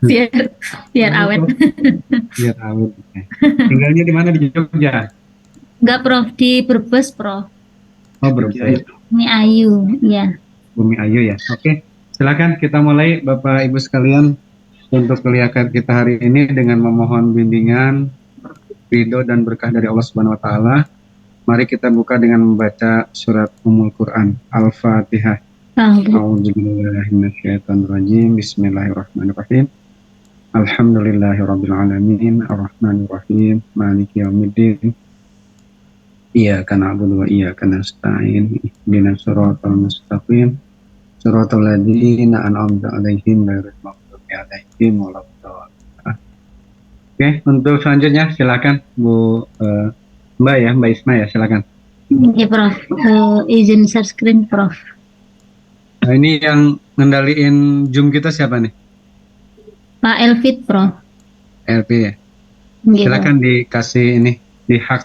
biar biar awet. Oh, biar awet. Tinggalnya di mana, di Jogja? Enggak, Prof, di Brebes, Prof. Oh, Brebes. Ini Ayu, ya. Bumi Ayu ya. Oke, silakan kita mulai Bapak Ibu sekalian untuk kelihatan kita hari ini dengan memohon bimbingan, ridho dan berkah dari Allah Subhanahu wa taala. Mari kita buka dengan membaca surat Ummul Quran Al-Fatihah. A'udzubillahiminasyaitonirrajim. Bismillahirrahmanirrahim. Alhamdulillahirabbil alamin arrahmanirrahim maliki yaumiddin. Iyyaka na'budu wa iyyaka nasta'in. Ihdinas siratal mustaqim. Siratal ladzina an'amta 'alaihim ghairil maghdubi 'alaihim waladdallin. Oke, untuk selanjutnya silakan Bu Mbak ya, Mbak Isma ya, silakan. Ya, Prof. Izin share screen, Prof. Nah, ini yang ngendaliin Zoom kita siapa nih? Pak Elvit, Prof. LP ya. Gitu. Silakan dikasih ini,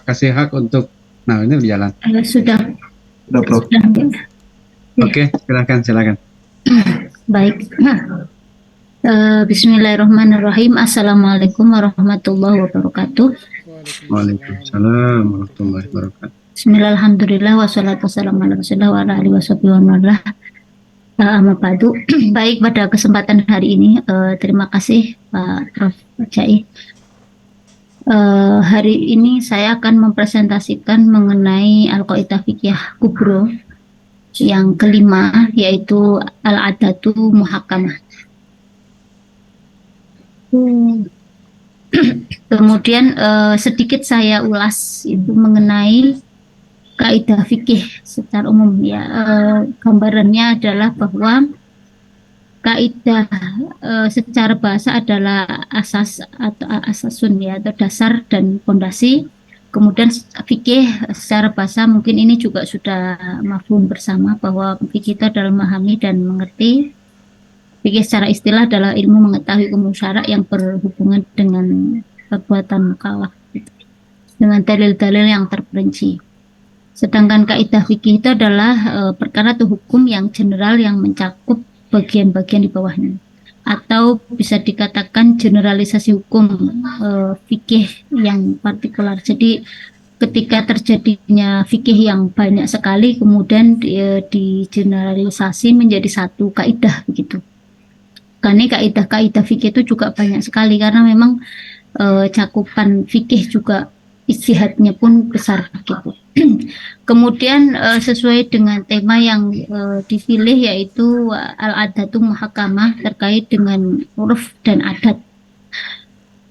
kasih hak untuk. Nah, ini berjalan. Sudah. Prof. Sudah. Oke, silakan. Baik. Bismillahirrahmanirrahim. Assalamualaikum warahmatullahi wabarakatuh. Waalaikumsalam warahmatullahi wabarakatuh. Bismillahirrahmanirrahim. Wassalatu wassalamu ala rasulillah wa ala alihi wasallam. Padu. Baik, pada kesempatan hari ini terima kasih Pak Prof. Jai. Hari ini saya akan mempresentasikan mengenai Al-Qaidah Fiqhiyah Kubro yang kelima, yaitu Al-Adatu Muhakkamah. Kemudian sedikit saya ulas itu mengenai kaidah fikih secara umum ya. Gambarannya adalah bahwa kaidah secara bahasa adalah asas atau asasun ya, atau dasar dan fondasi. Kemudian fikih secara bahasa mungkin ini juga sudah mafhum bersama bahwa fikih itu adalah memahami dan mengerti. Fikih secara istilah adalah ilmu mengetahui hukum syarak yang berhubungan dengan perbuatan mukallaf dengan dalil-dalil yang terperinci. Sedangkan kaidah fikih itu adalah perkara atau hukum yang general yang mencakup bagian-bagian di bawahnya. Atau bisa dikatakan generalisasi hukum fikih yang partikular. Jadi ketika terjadinya fikih yang banyak sekali kemudian digeneralisasi menjadi satu kaidah begitu. Karena kaidah-kaidah fikih itu juga banyak sekali karena memang cakupan fikih juga ijtihadnya pun besar gitu. Kemudian sesuai dengan tema yang dipilih yaitu al-adatu muhakkamah terkait dengan uruf dan adat.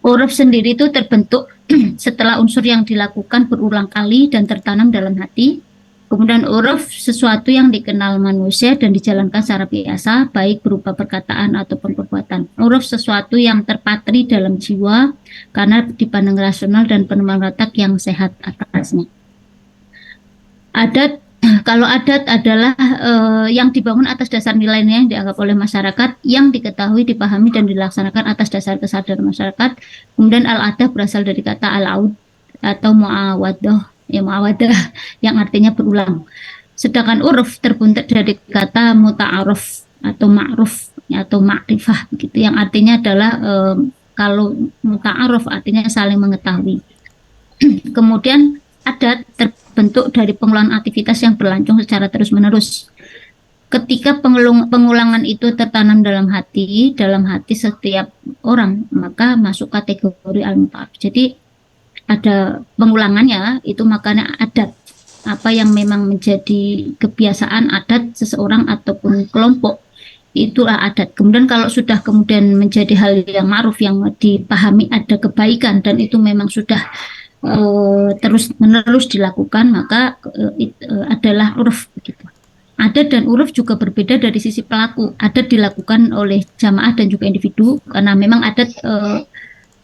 Uruf sendiri itu terbentuk setelah unsur yang dilakukan berulang kali dan tertanam dalam hati. Kemudian uruf sesuatu yang dikenal manusia dan dijalankan secara biasa, baik berupa perkataan ataupun perbuatan. Uruf sesuatu yang terpatri dalam jiwa karena dipandang rasional dan penemuan watak yang sehat atasnya. Adat, kalau adat adalah yang dibangun atas dasar nilai-nilai yang dianggap oleh masyarakat, yang diketahui, dipahami, dan dilaksanakan atas dasar kesadaran masyarakat. Kemudian al-adah berasal dari kata al-aud atau mu'awadah, ya mu'awadah yang artinya berulang. Sedangkan uruf terbentuk dari kata muta'aruf atau ma'ruf atau ma'rifah begitu, yang artinya adalah kalau muta'aruf artinya saling mengetahui. Kemudian adat terbentuk dari pengulangan aktivitas yang berlangsung secara terus-menerus. Ketika pengulangan itu tertanam dalam hati setiap orang, maka masuk kategori al-muta'arif. Jadi ada pengulangannya, itu makanya adat. Apa yang memang menjadi kebiasaan adat seseorang ataupun kelompok, itulah adat. Kemudian kalau sudah kemudian menjadi hal yang ma'ruf, yang dipahami ada kebaikan, dan itu memang sudah terus-menerus dilakukan, maka adalah uruf begitu. Adat dan uruf juga berbeda dari sisi pelaku. Adat dilakukan oleh jamaah dan juga individu, karena memang adat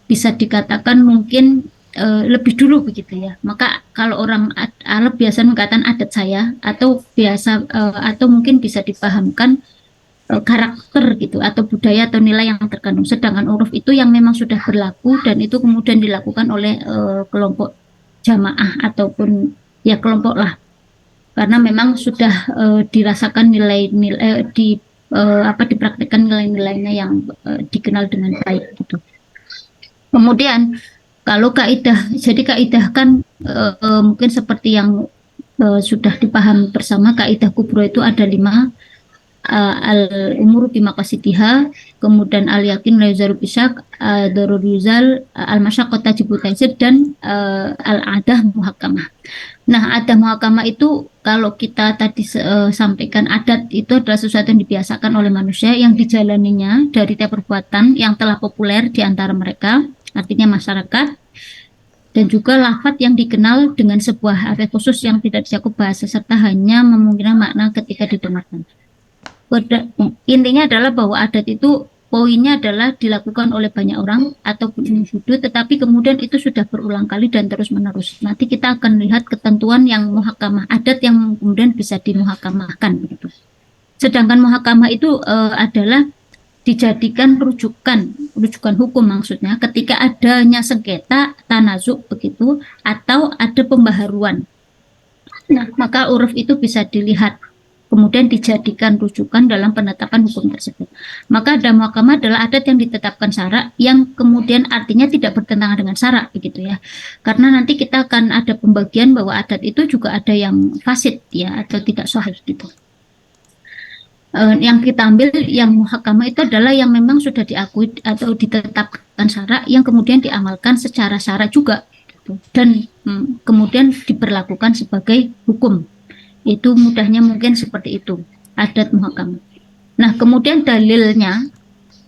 bisa dikatakan mungkin lebih dulu begitu ya. Maka kalau orang Arab biasa mengatakan adat saya, atau biasa atau mungkin bisa dipahamkan karakter gitu atau budaya atau nilai yang terkandung. Sedangkan uruf itu yang memang sudah berlaku dan itu kemudian dilakukan oleh kelompok jamaah ataupun ya kelompok lah. Karena memang sudah dirasakan nilai-nilai dipraktikkan nilai-nilainya yang dikenal dengan baik gitu. Kemudian kalau kaidah, jadi kaidah kan mungkin seperti yang sudah dipahami bersama, kaidah kubro itu ada 5, al umur bimaqasitiha, kemudian al yakin la yuzaru bisak, darur yuzal, al masyaqqat tajibu taysir, dan al adah muhakamah. Nah, adah muhakamah itu kalau kita tadi sampaikan, adat itu adalah sesuatu yang dibiasakan oleh manusia yang dijalaninya dari tiap perbuatan yang telah populer di antara mereka, artinya masyarakat, dan juga lafadz yang dikenal dengan sebuah arti khusus yang tidak dicakup bahasa serta hanya memungkinkan makna ketika didengarkan. Intinya adalah bahwa adat itu poinnya adalah dilakukan oleh banyak orang ataupun individu, tetapi kemudian itu sudah berulang kali dan terus menerus. Nanti kita akan lihat ketentuan yang muhakamah, adat yang kemudian bisa dimuhakamahkan gitu. Sedangkan muhakamah itu adalah dijadikan rujukan hukum, maksudnya ketika adanya sengketa, tanazuk begitu, atau ada pembaharuan. Nah, maka uruf itu bisa dilihat kemudian dijadikan rujukan dalam penetapan hukum tersebut. Maka ada muhakamah adalah adat yang ditetapkan syarak yang kemudian artinya tidak bertentangan dengan syarak begitu ya. Karena nanti kita akan ada pembagian bahwa adat itu juga ada yang fasid ya atau tidak sahih gitu. Yang kita ambil yang muhakamah itu adalah yang memang sudah diakui atau ditetapkan syarak yang kemudian diamalkan secara syarak juga gitu. Dan kemudian diberlakukan sebagai hukum. Itu mudahnya mungkin seperti itu, adat muhakamah. Nah, kemudian dalilnya,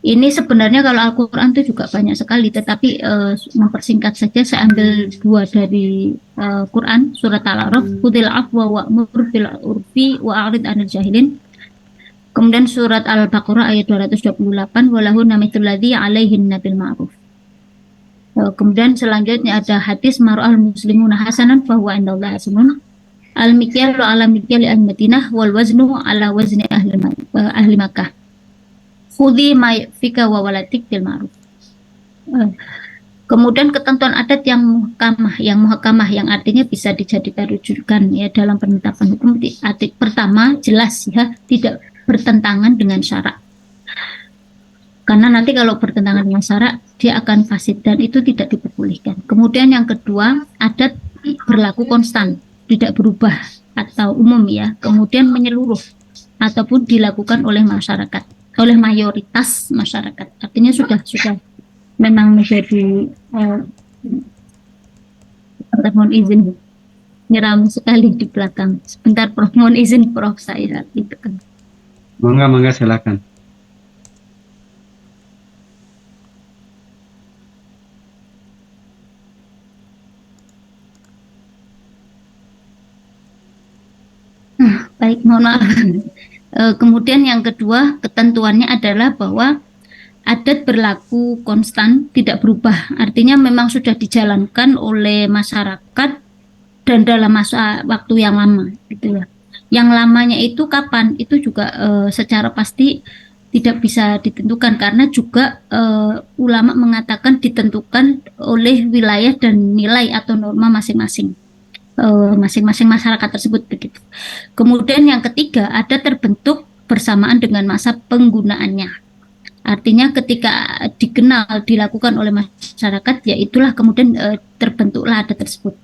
ini sebenarnya kalau Al-Quran itu juga banyak sekali, tetapi mempersingkat saja, saya ambil 2 dari Quran, surat Al-A'raf, Khudhil afwa wa'mur bil urfi wa'arid anil jahilin. Kemudian surat Al-Baqarah ayat 228, walahu namithul ladzi alaihin nabil ma'ruf. Kemudian selanjutnya ada hadis mar'al muslimuna hasanan fahuwa indallahi hasanun. Al-mikyal ala mikyali al-Madinah wal waznu ala wazni ahli Makkah. Khudhi ma fika wa walatik bil ma'ruf. Kemudian ketentuan adat yang muhakamah yang artinya bisa dijadikan rujukan ya dalam penetapan hukum. Pertama jelas ya tidak bertentangan dengan syarak. Karena nanti kalau bertentangan dengan syarak dia akan fasid dan itu tidak diperbolehkan. Kemudian yang kedua, adat berlaku konstan, tidak berubah atau umum ya, kemudian menyeluruh ataupun dilakukan oleh masyarakat, oleh mayoritas masyarakat. Artinya sudah memang menjadi mohon izin nyeram sekali di belakang. Sebentar Prof, mohon izin Prof, saya itu kan. Mangga silakan. Baik, mohon maaf. Kemudian yang kedua, ketentuannya adalah bahwa adat berlaku konstan, tidak berubah. Artinya memang sudah dijalankan oleh masyarakat dan dalam masa waktu yang lama, gitu ya. Yang lamanya itu kapan? Itu juga secara pasti tidak bisa ditentukan karena juga ulama mengatakan ditentukan oleh wilayah dan nilai atau norma masing-masing. Masing-masing masyarakat tersebut begitu. Kemudian yang ketiga, ada terbentuk bersamaan dengan masa penggunaannya. Artinya ketika dilakukan oleh masyarakat, ya itulah kemudian terbentuklah adat tersebut.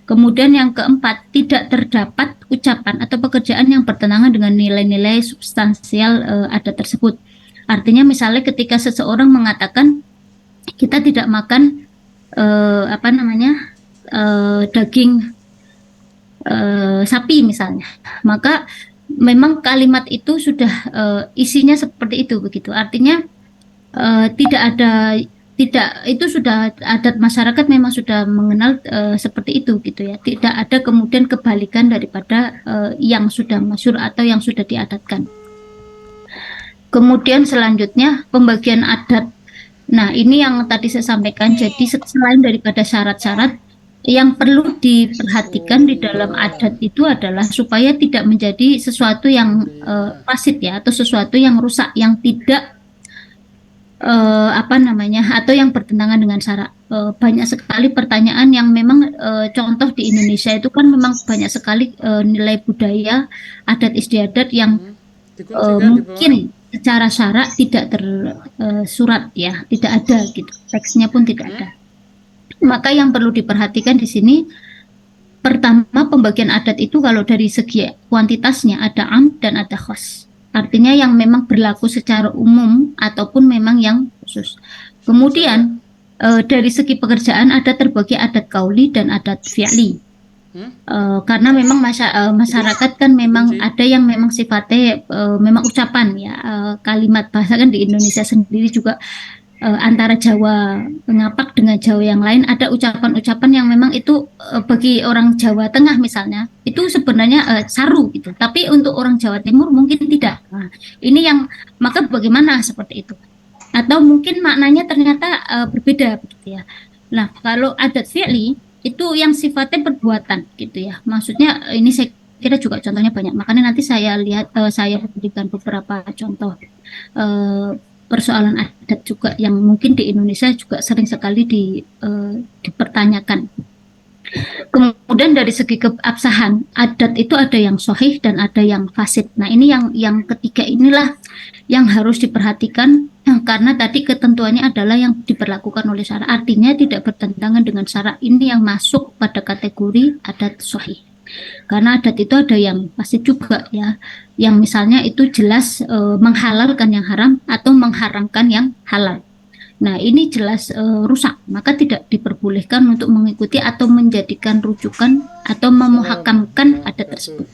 Kemudian yang keempat, tidak terdapat ucapan atau pekerjaan yang bertentangan dengan nilai-nilai substansial adat tersebut. Artinya misalnya ketika seseorang mengatakan kita tidak makan daging sapi misalnya, maka memang kalimat itu sudah isinya seperti itu begitu. Artinya itu sudah adat masyarakat memang sudah mengenal seperti itu gitu ya. Tidak ada kemudian kebalikan daripada yang sudah masyhur atau yang sudah diadatkan. Kemudian selanjutnya pembagian adat. Nah, ini yang tadi saya sampaikan. Jadi selain daripada syarat-syarat, yang perlu diperhatikan di dalam adat itu adalah supaya tidak menjadi sesuatu yang fasid ya, atau sesuatu yang rusak, yang tidak atau yang bertentangan dengan syarak. Banyak sekali pertanyaan yang memang contoh di Indonesia itu kan memang banyak sekali nilai budaya, adat istiadat yang mungkin secara syarak tidak tersurat ya, tidak ada gitu, teksnya pun tidak ada. Maka yang perlu diperhatikan di sini, pertama pembagian adat itu kalau dari segi kuantitasnya ada am dan ada khos. Artinya yang memang berlaku secara umum ataupun memang yang khusus. Kemudian dari segi pekerjaan ada terbagi adat kauli dan adat fi'li. Karena memang masyarakat kan memang ada yang memang sifatnya memang ucapan ya, kalimat bahasa kan di Indonesia sendiri juga antara Jawa Ngapak dengan Jawa yang lain ada ucapan-ucapan yang memang itu bagi orang Jawa Tengah misalnya itu sebenarnya saru gitu, tapi untuk orang Jawa Timur mungkin tidak. Nah, ini yang maka bagaimana seperti itu? Atau mungkin maknanya ternyata berbeda begitu ya. Nah, kalau adat fi'li itu yang sifatnya perbuatan gitu ya. Maksudnya ini saya kira juga contohnya banyak. Makanya nanti saya lihat saya berikan beberapa contoh persoalan adat juga yang mungkin di Indonesia juga sering sekali dipertanyakan. Kemudian dari segi keabsahan, adat itu ada yang sahih dan ada yang fasid. Nah, ini yang ketiga inilah yang harus diperhatikan karena tadi ketentuannya adalah yang diberlakukan oleh syara. Artinya tidak bertentangan dengan syara. Ini yang masuk pada kategori adat sahih. Karena adat itu ada yang fasid juga ya. Yang misalnya itu jelas menghalalkan yang haram atau mengharamkan yang halal. Nah, ini jelas rusak, maka tidak diperbolehkan untuk mengikuti atau menjadikan rujukan atau memuhakamkan adat tersebut.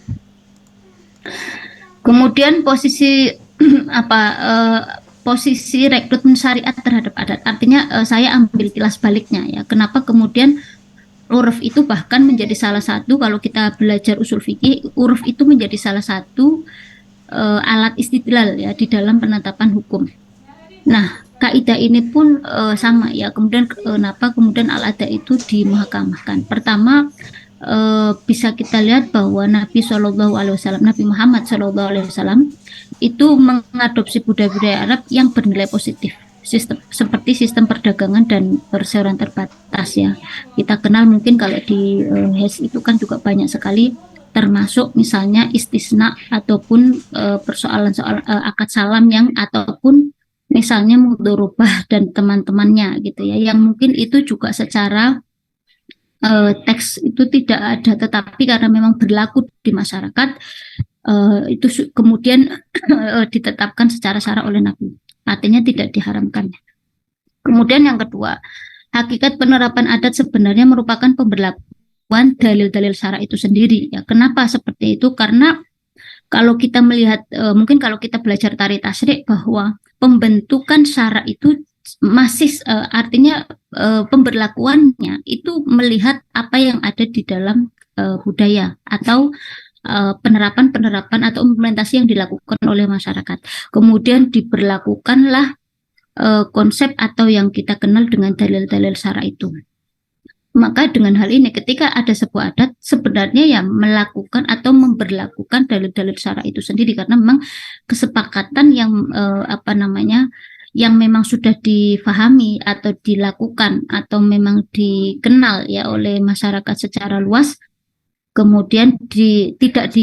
Kemudian posisi posisi rekrutmen syariat terhadap adat, artinya saya ambil kilas baliknya ya. Kenapa kemudian uruf itu bahkan menjadi salah satu, kalau kita belajar usul fikih, uruf itu menjadi salah satu alat istidlal ya di dalam penetapan hukum. Nah, kaidah ini pun sama ya. Kemudian kenapa kemudian al-ada itu dimuhakamahkan? Pertama, bisa kita lihat bahwa Nabi Shallallahu Alaihi Wasallam, Nabi Muhammad Shallallahu Alaihi Wasallam itu mengadopsi budaya-budaya Arab yang bernilai positif. Seperti sistem perdagangan dan perseroan terbatas ya. Kita kenal mungkin kalau di HES itu kan juga banyak sekali, termasuk misalnya istisna ataupun persoalan soal akad salam yang ataupun misalnya mudorobah dan teman-temannya gitu ya, yang mungkin itu juga secara teks itu tidak ada, tetapi karena memang berlaku di masyarakat itu kemudian ditetapkan secara syara oleh Nabi, artinya tidak diharamkan. Kemudian yang kedua, hakikat penerapan adat sebenarnya merupakan pemberlakuan dalil-dalil syara itu sendiri ya. Kenapa seperti itu? Karena kalau kita melihat mungkin kalau kita belajar tarikh tasyrik bahwa pembentukan syara itu masih artinya pemberlakuannya itu melihat apa yang ada di dalam budaya atau penerapan-penerapan atau implementasi yang dilakukan oleh masyarakat. Kemudian diberlakukanlah konsep atau yang kita kenal dengan dalil-dalil syara itu. Maka dengan hal ini ketika ada sebuah adat sebenarnya yang melakukan atau memberlakukan dalil-dalil syara itu sendiri, karena memang kesepakatan yang yang memang sudah difahami atau dilakukan atau memang dikenal ya oleh masyarakat secara luas, kemudian tidak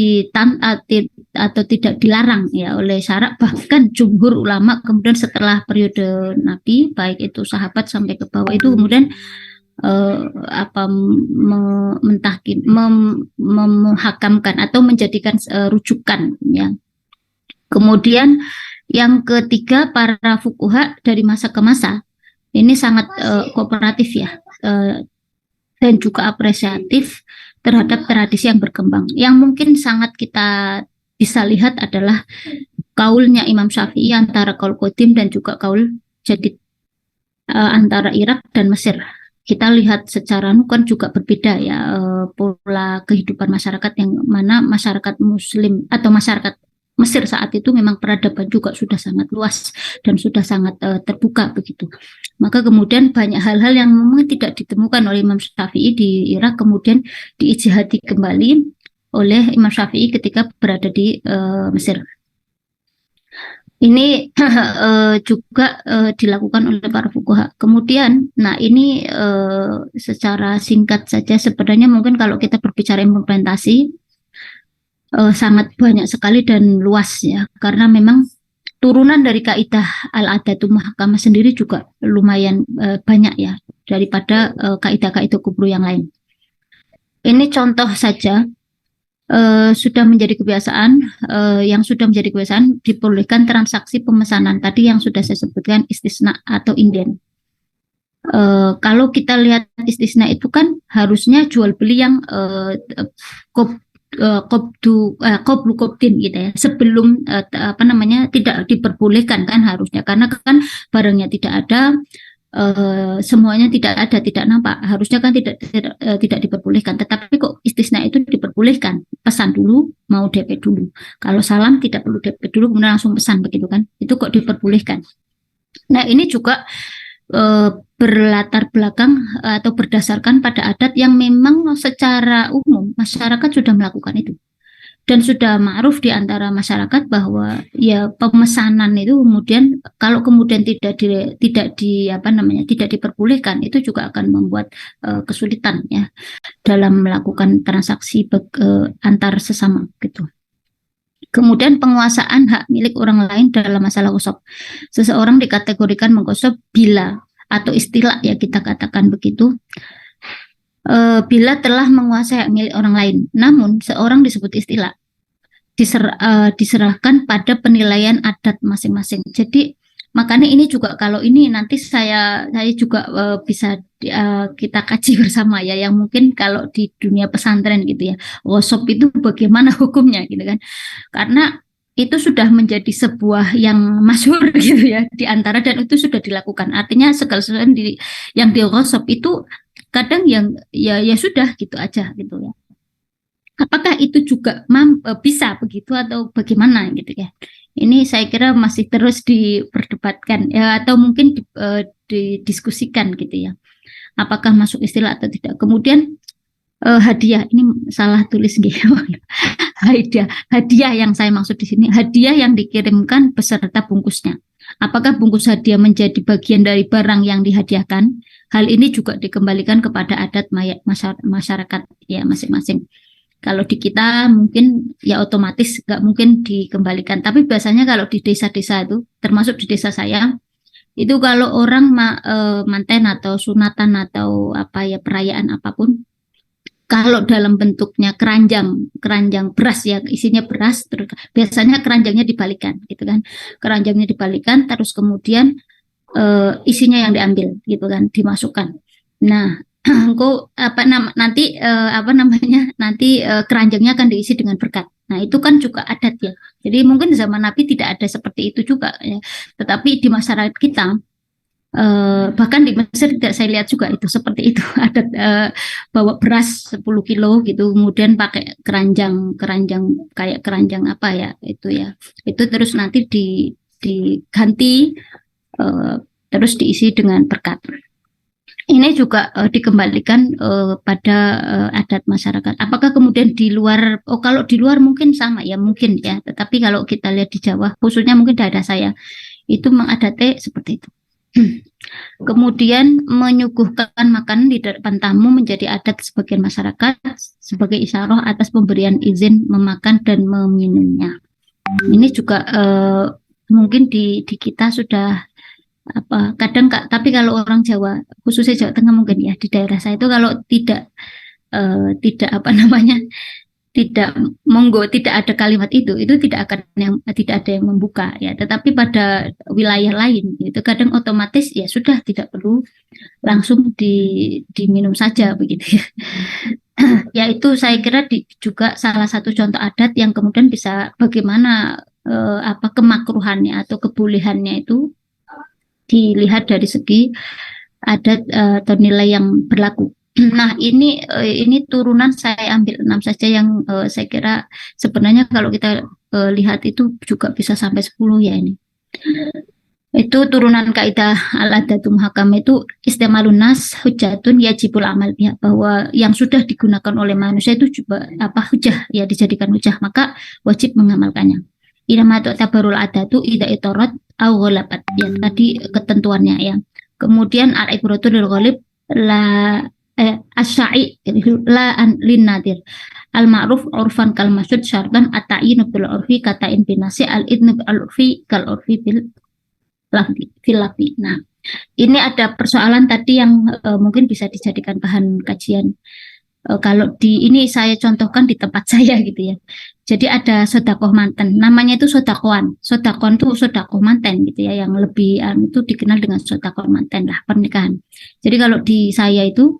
atau tidak dilarang ya oleh syara. Bahkan jumhur ulama kemudian setelah periode Nabi, baik itu sahabat sampai ke bawah itu kemudian memuhakamkan atau menjadikan rujukan ya. Kemudian yang ketiga, para fuqaha dari masa ke masa ini sangat kooperatif ya dan juga apresiatif terhadap tradisi yang berkembang. Yang mungkin sangat kita bisa lihat adalah kaulnya Imam Syafi'i antara kaul Qadim dan juga kaul Jadid antara Irak dan Mesir. Kita lihat secara kan juga berbeda ya pola kehidupan masyarakat, yang mana masyarakat Muslim atau masyarakat Mesir saat itu memang peradaban juga sudah sangat luas dan sudah sangat terbuka begitu. Maka kemudian banyak hal-hal yang memang tidak ditemukan oleh Imam Syafi'i di Irak kemudian diijtihadi kembali oleh Imam Syafi'i ketika berada di Mesir. Ini juga dilakukan oleh para fuqaha. Kemudian, nah ini secara singkat saja sebenarnya mungkin kalau kita berbicara implementasi sangat banyak sekali dan luas ya, karena memang turunan dari kaidah al-adatul muhkamah sendiri juga lumayan banyak ya daripada kaidah-kaidah kubro yang lain. Ini contoh saja sudah menjadi kebiasaan, yang sudah menjadi kebiasaan diperbolehkan transaksi pemesanan tadi yang sudah saya sebutkan istisna atau inden. Kalau kita lihat istisna itu kan harusnya jual beli yang koplu koptin gitu ya, sebelum tidak diperbolehkan kan harusnya, karena kan barangnya tidak ada, semuanya tidak ada, tidak nampak, harusnya kan tidak diperbolehkan. Tetapi kok istisna itu diperbolehkan, pesan dulu mau DP dulu, kalau salam tidak perlu DP dulu kemudian langsung pesan begitu kan, itu kok diperbolehkan. Nah ini juga berlatar belakang atau berdasarkan pada adat yang memang secara umum masyarakat sudah melakukan itu, dan sudah ma'ruf di antara masyarakat bahwa ya pemesanan itu kemudian kalau kemudian tidak diperbolehkan, itu juga akan membuat kesulitan ya dalam melakukan transaksi antar sesama gitu. Kemudian penguasaan hak milik orang lain dalam masalah ghosab. Seseorang dikategorikan menggosok bila, atau istilah ya kita katakan begitu, bila telah menguasai hak milik orang lain. Namun seorang disebut istilah, diserahkan pada penilaian adat masing-masing. Jadi makanya ini juga kalau ini nanti saya juga bisa kita kaji bersama ya, yang mungkin kalau di dunia pesantren gitu ya, ghosab itu bagaimana hukumnya gitu kan, karena itu sudah menjadi sebuah yang masyhur gitu ya di antara, dan itu sudah dilakukan. Artinya segala sesuatu yang di ghosab itu kadang yang ya sudah gitu aja gitu ya. Apakah itu juga bisa begitu atau bagaimana gitu ya? Ini saya kira masih terus diperdebatkan ya, atau mungkin didiskusikan gitu ya. Apakah masuk istilah atau tidak? Kemudian hadiah, ini salah tulis gitu. Hadiah yang saya maksud di sini, hadiah yang dikirimkan beserta bungkusnya. Apakah bungkus hadiah menjadi bagian dari barang yang dihadiahkan? Hal ini juga dikembalikan kepada adat masyarakat ya masing-masing. Kalau di kita mungkin ya otomatis nggak mungkin dikembalikan. Tapi biasanya kalau di desa-desa itu, termasuk di desa saya, itu kalau orang manten atau sunatan atau apa ya perayaan apapun, kalau dalam bentuknya keranjang beras ya, isinya beras, terus biasanya keranjangnya dibalikan gitu kan. Keranjangnya dibalikan terus kemudian isinya yang diambil gitu kan, dimasukkan. Nah, nanti keranjangnya akan diisi dengan berkat. Nah itu kan juga adat ya. Jadi mungkin zaman Nabi tidak ada seperti itu juga ya. Tetapi di masyarakat kita, bahkan di Mesir tidak saya lihat juga itu seperti itu. Adat bawa beras 10 kilo gitu, kemudian pakai keranjang kayak keranjang apa ya itu ya. Itu terus nanti diganti terus diisi dengan berkat. Ini juga dikembalikan pada adat masyarakat. Apakah kemudian di luar, kalau di luar mungkin sama ya, mungkin ya. Tetapi kalau kita lihat di Jawa, khususnya mungkin daerah saya, itu mengadatnya seperti itu. Kemudian menyuguhkan makanan di depan tamu menjadi adat sebagian masyarakat sebagai isyarah atas pemberian izin memakan dan meminumnya. Ini juga mungkin di kita sudah kadang tapi kalau orang Jawa khususnya Jawa Tengah mungkin ya, di daerah saya itu kalau tidak tidak ada kalimat itu tidak ada yang membuka ya. Tetapi pada wilayah lain itu kadang otomatis ya sudah tidak perlu langsung diminum saja begitu ya. Ya itu saya kira juga salah satu contoh adat yang kemudian bisa bagaimana kemakruhannya atau kebolehannya itu dilihat dari segi adat atau nilai yang berlaku. Nah ini turunan saya ambil 6 saja yang saya kira sebenarnya kalau kita lihat itu juga bisa sampai 10 ya ini. Itu turunan kaidah al-adatul muhkamah itu istimalun nas hujjatun yajibul amal ya, bahwa yang sudah digunakan oleh manusia itu juga hujjah ya, dijadikan hujjah maka wajib mengamalkannya. Inama tabarul adatu ida itorat au ghalabat ya, tadi ketentuannya ya. Kemudian al-ibratu lil ghalib la asyai la lin nadir. al-ma'ruf urfan kal masyhud syartan at-ta'yin bil urfi katain binasi al-idn al urfi kal urfi bil lafzi. Nah, ini ada persoalan tadi yang mungkin bisa dijadikan bahan kajian. Kalau di ini saya contohkan di tempat saya gitu ya. Jadi ada sodakoh manten, namanya itu sodakoan. Sodakoan itu sodakoh manten gitu ya, yang lebih itu dikenal dengan sodakoh manten lah pernikahan. Jadi kalau di saya itu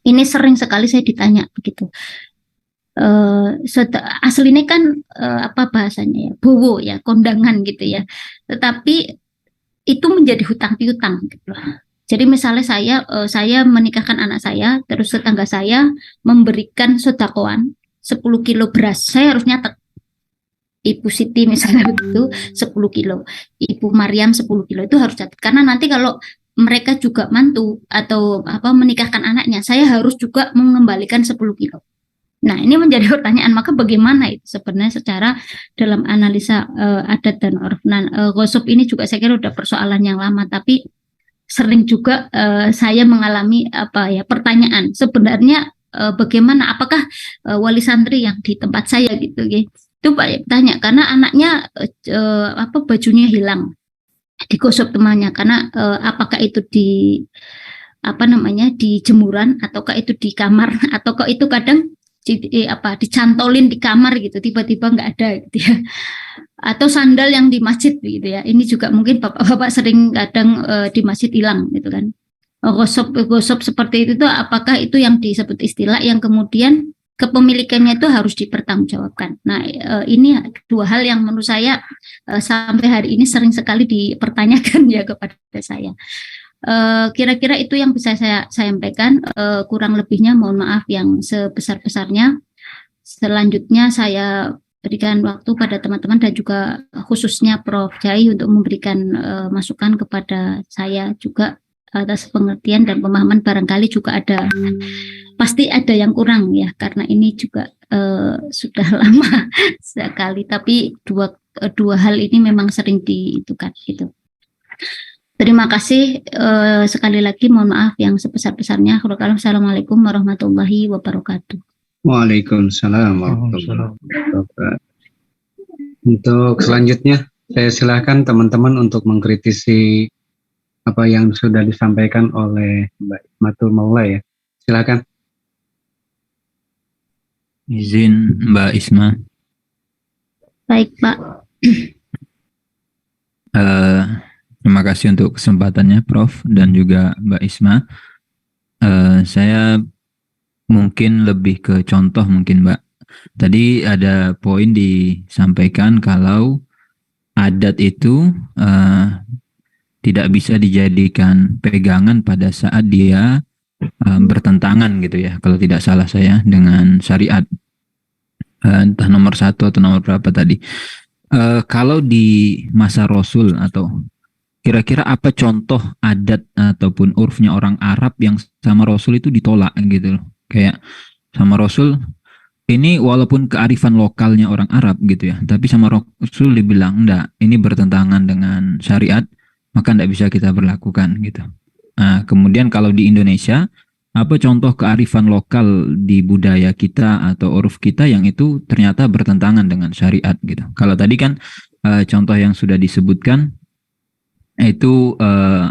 ini sering sekali saya ditanya begitu. Aslinya kan apa bahasanya ya, bowo ya, kondangan gitu ya. Tetapi itu menjadi hutang piutang gitu. Jadi misalnya saya menikahkan anak saya, terus tetangga saya memberikan sodakoan 10 kilo beras, saya harus nyatet. Ibu Siti misalnya begitu 10 kilo, Ibu Maryam 10 kilo itu harus catat. Karena nanti kalau mereka juga mantu atau apa menikahkan anaknya, saya harus juga mengembalikan 10 kilo. Nah, ini menjadi pertanyaan, maka bagaimana itu sebenarnya secara dalam analisa adat dan urf. Nah, gosop ini juga saya kira udah persoalan yang lama, tapi sering juga saya mengalami apa ya pertanyaan sebenarnya bagaimana apakah wali santri yang di tempat saya gitu ya itu banyak tanya karena anaknya apa bajunya hilang digosok temannya karena apakah itu di apa namanya di jemuran ataukah itu di kamar ataukah itu kadang apa dicantolin di kamar gitu tiba-tiba nggak ada gitu ya atau sandal yang di masjid gitu ya ini juga mungkin bapak-bapak sering kadang di masjid hilang gitu kan gosok seperti itu tuh apakah itu yang disebut istilah yang kemudian kepemilikannya itu harus dipertanggungjawabkan. Nah, ini dua hal yang menurut saya sampai hari ini sering sekali dipertanyakan ya kepada saya. Kira-kira itu yang bisa saya sampaikan. Kurang lebihnya mohon maaf yang sebesar-besarnya. Selanjutnya saya berikan waktu pada teman-teman dan juga khususnya Prof. Jai untuk memberikan masukan kepada saya juga atas pengertian dan pemahaman barangkali juga ada pasti ada yang kurang ya karena ini juga sudah lama sekali tapi dua hal ini memang sering diitukan gitu. Terima kasih sekali lagi mohon maaf yang sebesar-besarnya. Assalamualaikum warahmatullahi wabarakatuh. Waalaikumsalam warahmatullahi wabarakatuh. Untuk selanjutnya saya silakan teman-teman untuk mengkritisi apa yang sudah disampaikan oleh Mbak Ismatul Maula ya. Silakan. Izin Mbak Isma. Baik Pak. Terima kasih untuk kesempatannya Prof dan juga Mbak Isma. Saya mungkin lebih ke contoh mungkin Mbak. Tadi ada poin disampaikan kalau adat itu tidak bisa dijadikan pegangan pada saat dia bertentangan gitu ya. Kalau tidak salah saya dengan syariat. Entah nomor 1 atau nomor berapa tadi. Kalau di masa Rasul atau kira-kira apa contoh adat ataupun urfnya orang Arab yang sama Rasul itu ditolak gitu loh. Kayak sama Rasul ini walaupun kearifan lokalnya orang Arab gitu ya, tapi sama Rasul dibilang enggak, ini bertentangan dengan syariat, maka enggak bisa kita berlakukan gitu. Nah, kemudian kalau di Indonesia, apa contoh kearifan lokal di budaya kita atau uruf kita yang itu ternyata bertentangan dengan syariat gitu. Kalau tadi kan contoh yang sudah disebutkan itu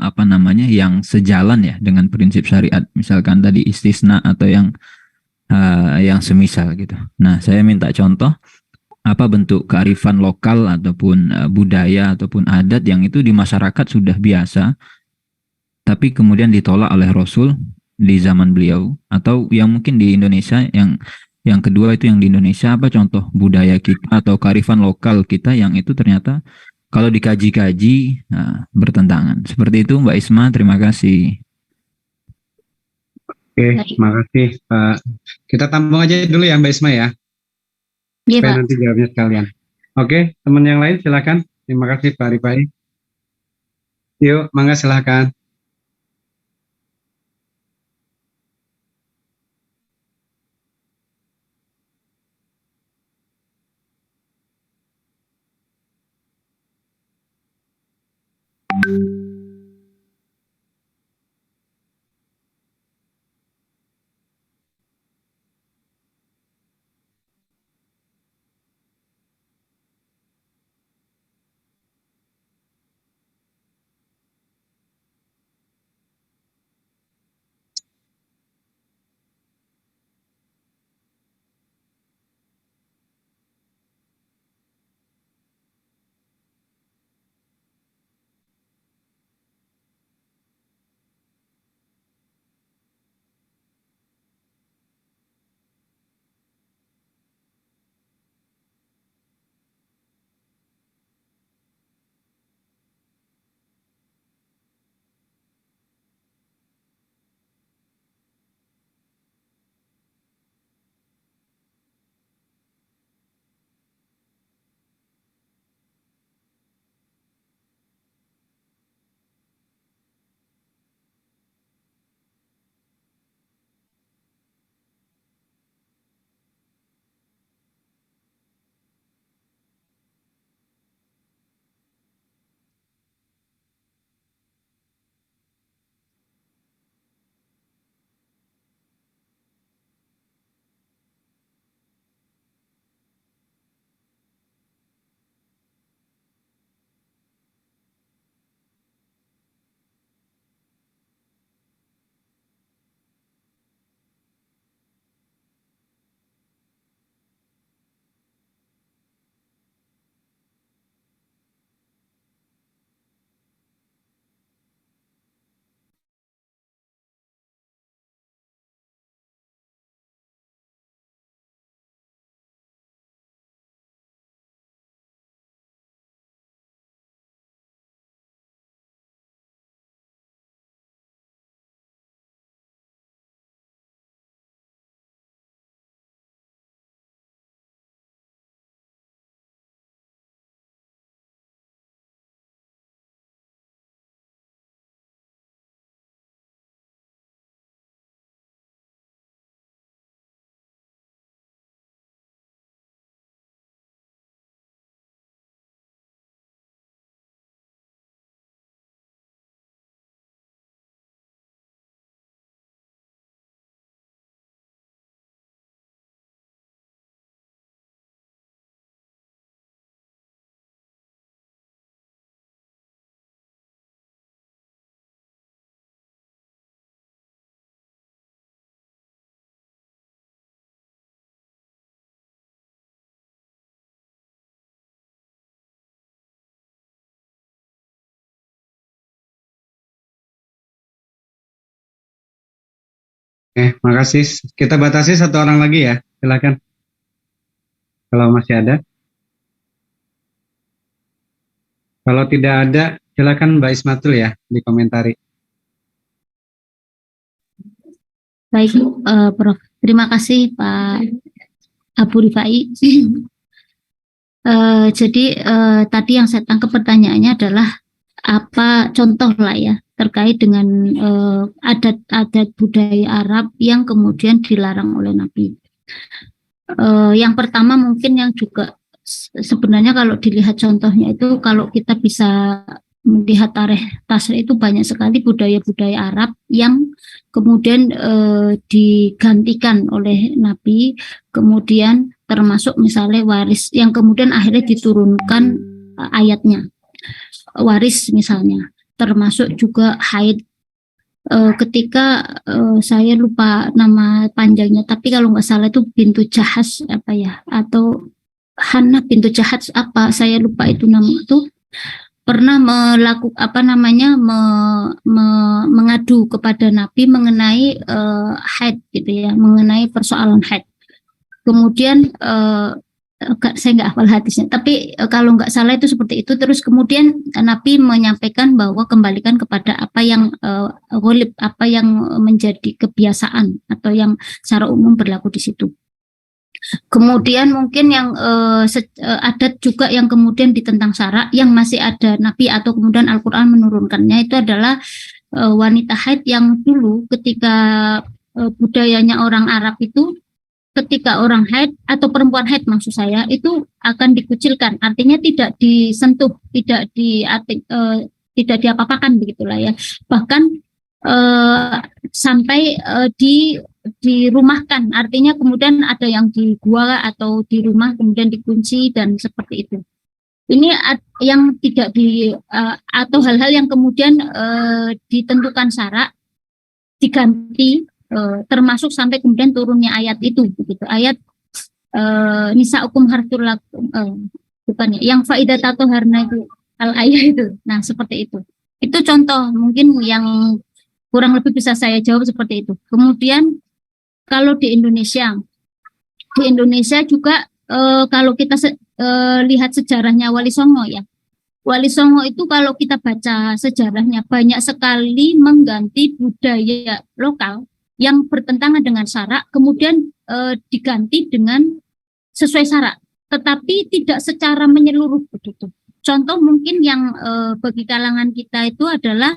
apa namanya yang sejalan ya dengan prinsip syariat, misalkan tadi istisna atau yang semisal gitu. Nah, saya minta contoh apa bentuk kearifan lokal ataupun budaya ataupun adat yang itu di masyarakat sudah biasa tapi kemudian ditolak oleh Rasul di zaman beliau atau yang mungkin di Indonesia yang kedua itu yang di Indonesia apa contoh budaya kita atau kearifan lokal kita yang itu ternyata kalau dikaji-kaji bertentangan. Seperti itu Mbak Isma, terima kasih. Oke, terima kasih Pak. Kita tampung aja dulu ya Mbak Isma ya. Iya, Supaya Pak. nanti jawabnya sekalian. Oke, teman yang lain silakan. Terima kasih Pak Rifai. Yuk, mangga silakan. Makasih. Kita batasi satu orang lagi ya. Silakan. Kalau masih ada. Kalau tidak ada, silakan Mbak Ismatul ya dikomentari. Baik, Prof. Terima kasih Pak Abu Rifai. Jadi tadi yang saya tangkap pertanyaannya adalah apa contoh lah ya terkait dengan adat-adat budaya Arab yang kemudian dilarang oleh Nabi. Yang pertama mungkin yang juga sebenarnya kalau dilihat contohnya itu kalau kita bisa melihat tarikh tasrih itu banyak sekali budaya-budaya Arab yang kemudian digantikan oleh Nabi, kemudian termasuk misalnya waris yang kemudian akhirnya diturunkan ayatnya, waris misalnya, termasuk juga haid. Ketika saya lupa nama panjangnya, tapi kalau nggak salah itu bintu Jahas apa ya, atau Hana bintu Jahas apa, saya lupa itu nama itu, pernah melakukan apa namanya mengadu kepada Nabi mengenai haid gitu ya, mengenai persoalan haid. Kemudian saya nggak hafal hadisnya, tapi kalau nggak salah itu seperti itu. Terus kemudian Nabi menyampaikan bahwa kembalikan kepada apa yang ghalib, apa yang menjadi kebiasaan atau yang secara umum berlaku di situ. Kemudian mungkin yang adat juga yang kemudian ditentang syara yang masih ada Nabi atau kemudian Al-Quran menurunkannya itu adalah wanita haid yang dulu ketika budayanya orang Arab itu ketika orang haid atau perempuan haid maksud saya itu akan dikucilkan, artinya tidak disentuh, tidak diapa-apakan begitulah ya. Bahkan sampai dirumahkan, artinya kemudian ada yang di gua atau di rumah kemudian dikunci dan seperti itu. Ini yang tidak atau hal-hal yang kemudian ditentukan syarak diganti, termasuk sampai kemudian turunnya ayat itu, begitu. Ayat nisa'ukum harthul lakum, bukan ya, yang faidah tatoharna itu al-ayat itu. Nah, seperti itu. Itu contoh mungkin yang kurang lebih bisa saya jawab seperti itu. Kemudian kalau di Indonesia juga kalau kita lihat sejarahnya Wali Songo ya. Wali Songo itu kalau kita baca sejarahnya banyak sekali mengganti budaya lokal yang bertentangan dengan syarak, kemudian diganti dengan sesuai syarak, tetapi tidak secara menyeluruh begitu. Contoh mungkin yang bagi kalangan kita itu adalah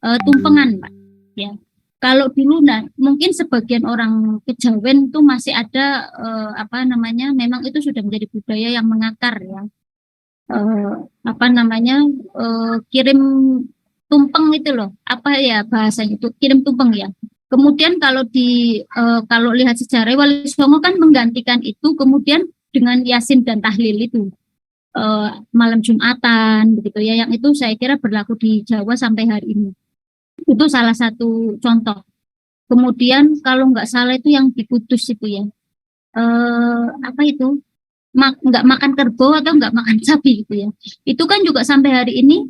tumpengan, Pak. Ya, kalau dulu, nah mungkin sebagian orang Kejawen itu masih ada apa namanya, memang itu sudah menjadi budaya yang mengakar ya. Apa namanya, kirim tumpeng itu loh, apa ya bahasanya itu, kirim tumpeng ya. Kemudian kalau kalau lihat sejarah Wali Songo kan menggantikan itu kemudian dengan Yasin dan Tahlil itu malam Jumatan begitu ya, yang itu saya kira berlaku di Jawa sampai hari ini. Itu salah satu contoh. Kemudian kalau nggak salah itu yang di Kudus itu ya, apa itu, nggak makan kerbau atau nggak makan sapi gitu ya. Itu kan juga sampai hari ini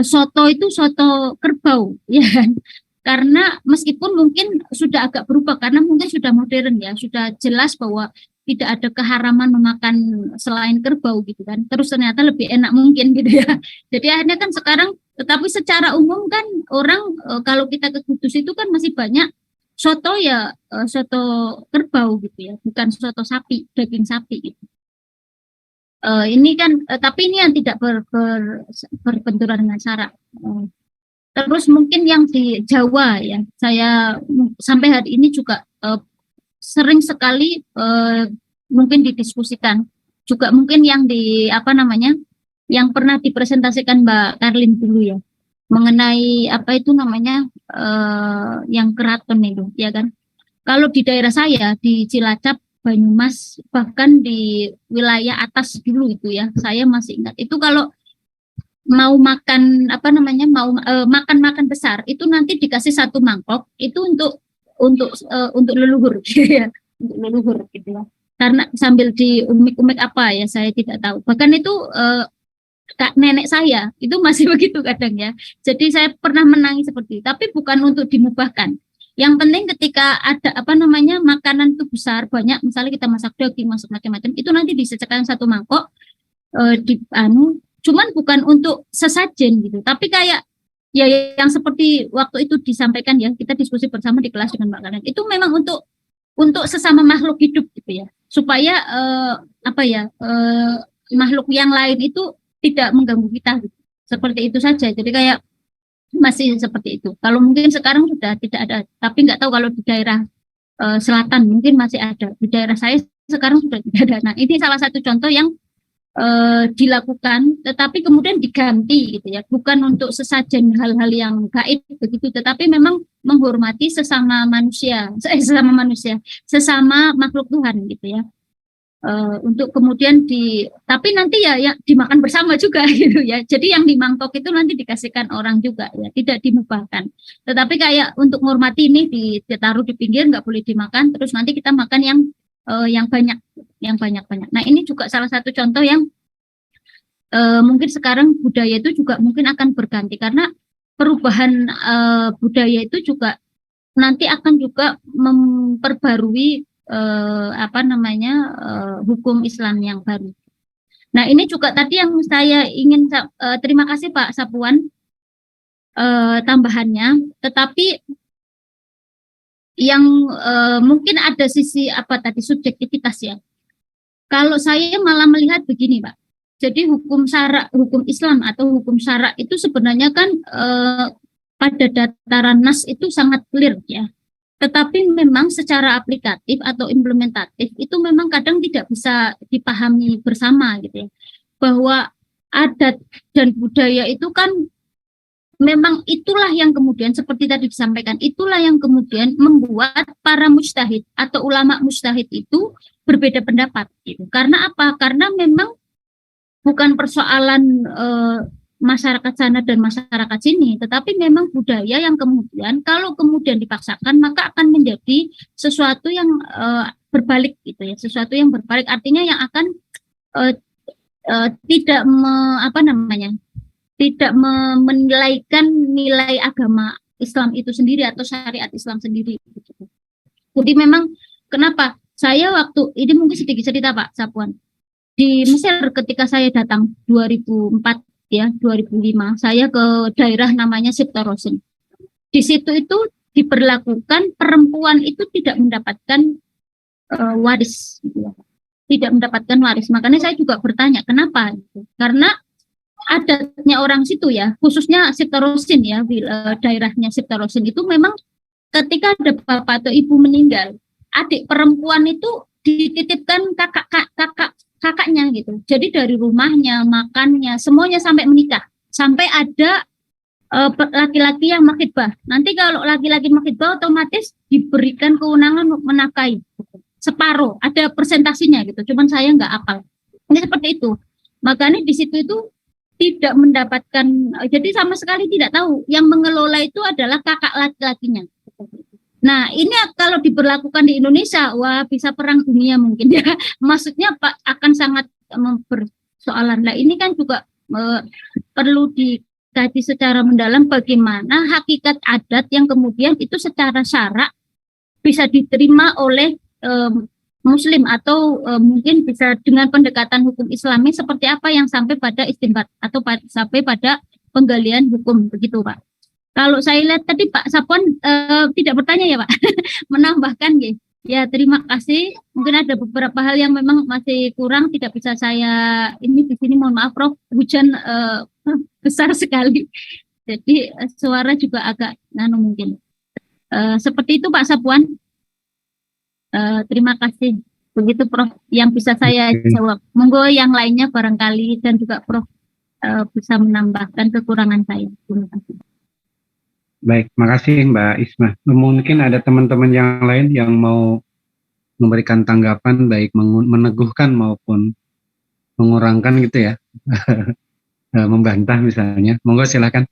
soto itu soto kerbau ya kan. Karena meskipun mungkin sudah agak berubah karena mungkin sudah modern ya, sudah jelas bahwa tidak ada keharaman memakan selain kerbau gitu kan. Terus ternyata lebih enak mungkin gitu ya. Jadi akhirnya kan sekarang, tetapi secara umum kan orang kalau kita ke Kudus itu kan masih banyak soto ya, soto kerbau gitu ya, bukan soto sapi, daging sapi gitu. Ini kan tapi ini yang tidak berbenturan dengan syarak. Terus mungkin yang di Jawa ya, saya sampai hari ini juga sering sekali mungkin didiskusikan. Juga mungkin yang di apa namanya, yang pernah dipresentasikan Mbak Karlin dulu ya, mengenai apa itu namanya yang keraton itu, ya kan? Kalau di daerah saya di Cilacap, Banyumas, bahkan di wilayah atas dulu itu ya, saya masih ingat itu kalau mau makan apa namanya, mau makan besar itu nanti dikasih satu mangkok itu untuk leluhur gitu ya, untuk leluhur gitu ya, karena sambil diumik-umik apa ya saya tidak tahu. Bahkan itu kak nenek saya itu masih begitu kadang ya. Jadi saya pernah menangis seperti itu, tapi bukan untuk dimubahkan, Yang penting ketika ada apa namanya makanan itu besar banyak, misalnya kita masak daging, masak macam-macam, itu nanti disediakan satu mangkok di cuman bukan untuk sesajen gitu, tapi kayak ya yang seperti waktu itu disampaikan ya, kita diskusi bersama di kelas dengan Mbak Kalian, itu memang untuk sesama makhluk hidup gitu ya, supaya apa ya makhluk yang lain itu tidak mengganggu kita gitu. Seperti itu saja. Jadi kayak masih seperti itu. Kalau mungkin sekarang sudah tidak ada, tapi nggak tahu kalau di daerah selatan mungkin masih ada. Di daerah saya sekarang sudah tidak ada. Nah, ini salah satu contoh yang dilakukan, tetapi kemudian diganti gitu ya, bukan untuk sesajen hal-hal yang gaib begitu, tetapi memang menghormati sesama manusia, sesama makhluk Tuhan gitu ya. Untuk kemudian tapi nanti ya dimakan bersama juga gitu ya. Jadi yang di mangkok itu nanti dikasihkan orang juga ya, tidak dimubahkan. Tetapi kayak untuk menghormati ini ditaruh di pinggir, nggak boleh dimakan. Terus nanti kita makan yang banyak, yang banyak-banyak. Nah ini juga salah satu contoh yang mungkin sekarang budaya itu juga mungkin akan berganti karena perubahan budaya itu juga nanti akan juga memperbarui apa namanya hukum Islam yang baru. Nah ini juga tadi yang saya ingin terima kasih Pak Sapuan tambahannya, tetapi yang mungkin ada sisi apa tadi subjektivitas ya. Kalau saya malah melihat begini Pak, jadi hukum syara, hukum Islam atau hukum syara itu sebenarnya kan pada dataran nas itu sangat clear ya. Tetapi memang secara aplikatif atau implementatif itu memang kadang tidak bisa dipahami bersama gitu ya. Bahwa adat dan budaya itu kan memang itulah yang kemudian seperti tadi disampaikan, itulah yang kemudian membuat para mujtahid atau ulama mujtahid itu berbeda pendapat gitu. Karena apa? Karena memang bukan persoalan masyarakat sana dan masyarakat sini, tetapi memang budaya yang kemudian kalau kemudian dipaksakan maka akan menjadi sesuatu yang berbalik gitu ya, sesuatu yang berbalik artinya yang akan tidak apa namanya, tidak menilaikan nilai agama Islam itu sendiri atau syariat Islam sendiri. Gitu. Jadi memang kenapa saya waktu ini mungkin sedikit cerita Pak Sapuan di Mesir ketika saya datang 2004 ya 2005 saya ke daerah namanya Siptorosin. Di situ itu diberlakukan perempuan itu tidak mendapatkan waris gitu ya. Tidak mendapatkan waris. Makanya saya juga bertanya kenapa gitu. Karena adatnya orang situ ya, khususnya Siptorosin ya, daerahnya Siptorosin itu memang ketika ada bapak atau ibu meninggal, adik perempuan itu dititipkan kakaknya gitu. Jadi dari rumahnya, makannya, semuanya sampai menikah. Sampai ada laki-laki yang makhidbah. Nanti kalau laki-laki makhidbah otomatis diberikan kewenangan untuk menafkahi. Separuh, ada presentasinya gitu. Cuman saya nggak apal. Ini seperti itu. Makanya di situ itu tidak mendapatkan, jadi sama sekali tidak tahu. Yang mengelola itu adalah kakak laki-lakinya. Nah, ini kalau diberlakukan di Indonesia, wah bisa perang dunia mungkin ya. Maksudnya Pak akan sangat mempersoalan. Nah, ini kan juga perlu dikaji secara mendalam bagaimana hakikat adat yang kemudian itu secara syarak bisa diterima oleh Muslim atau mungkin bisa dengan pendekatan hukum Islami seperti apa yang sampai pada istinbat atau sampai pada penggalian hukum begitu Pak. Kalau saya lihat tadi Pak Sapuan tidak bertanya ya Pak, menambahkan ya. Ya terima kasih. Mungkin ada beberapa hal yang memang masih kurang tidak bisa saya ini di sini mohon maaf Prof, hujan besar sekali. Jadi suara juga agak mungkin. Seperti itu Pak Sapuan. Terima kasih. Begitu Prof yang bisa saya jawab. Monggo yang lainnya barangkali dan juga Prof bisa menambahkan kekurangan saya. Terima kasih. Baik, makasih Mbak Isma. Mungkin ada teman-teman yang lain yang mau memberikan tanggapan baik meneguhkan maupun mengurangkan gitu ya. Membantah misalnya. Monggo silakan.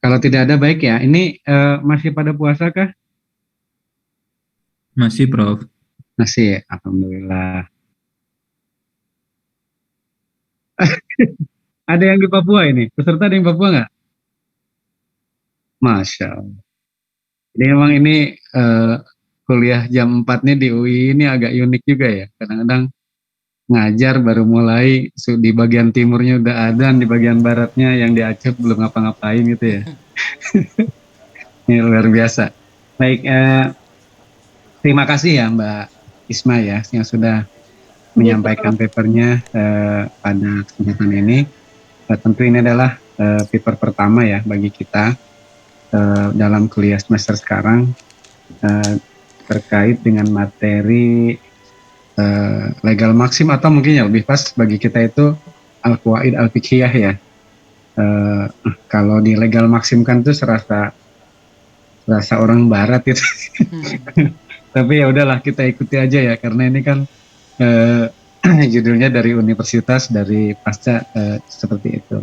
Kalau tidak ada baik ya. Ini masih pada puasa kah? Masih Prof. Masih ya, alhamdulillah. Ada yang di Papua ini? Peserta ada yang Papua nggak? Masya Allah. Jadi emang ini kuliah jam 4 nih di UI ini agak unik juga ya. Kadang-kadang ngajar baru mulai di bagian timurnya udah ada, di bagian baratnya yang di Aceh belum ngapa-ngapain gitu ya. Ini luar biasa. Baik, terima kasih ya Mbak Isma ya yang sudah menyampaikan papernya pada kesempatan ini. Tentu ini adalah paper pertama ya bagi kita dalam kuliah semester sekarang terkait dengan materi legal maksim atau mungkin yang lebih pas bagi kita itu al-qawaid al-fiqhiyah ya. Kalau di legal maksim kan tuh serasa orang barat gitu. Tapi ya udahlah kita ikuti aja ya karena ini kan judulnya dari universitas dari pasca seperti itu.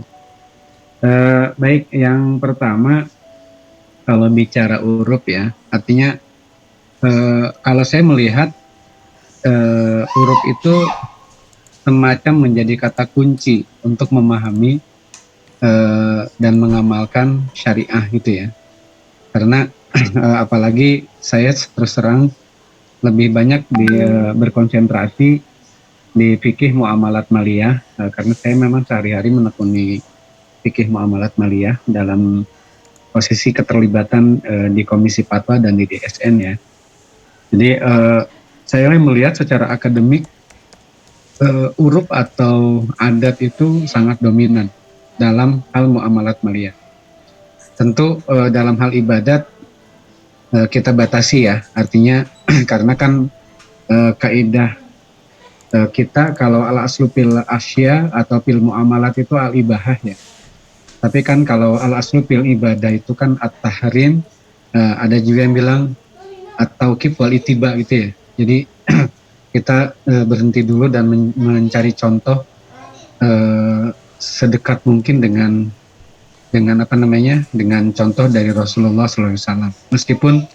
Baik, yang pertama kalau bicara huruf ya, artinya kalau saya melihat huruf itu semacam menjadi kata kunci untuk memahami dan mengamalkan syariah gitu ya. Karena apalagi saya terus terang lebih banyak berkonsentrasi di fikih muamalat maliyah karena saya memang sehari-hari menekuni fikih muamalat maliyah dalam posisi keterlibatan di Komisi Fatwa dan di DSN ya. Jadi saya melihat secara akademik uruf atau adat itu sangat dominan dalam hal muamalat maliyah. Tentu dalam hal ibadat kita batasi ya, artinya karena kan kaidah kita kalau al aslu fil asya atau fil muamalat itu al ibahah ya. Tapi kan kalau al aslu fil ibadah itu kan at-tahrim, ada juga yang bilang at-tauqif wal itiba gitu ya. Jadi kita berhenti dulu dan mencari contoh sedekat mungkin dengan dengan contoh dari Rasulullah SAW. Meskipun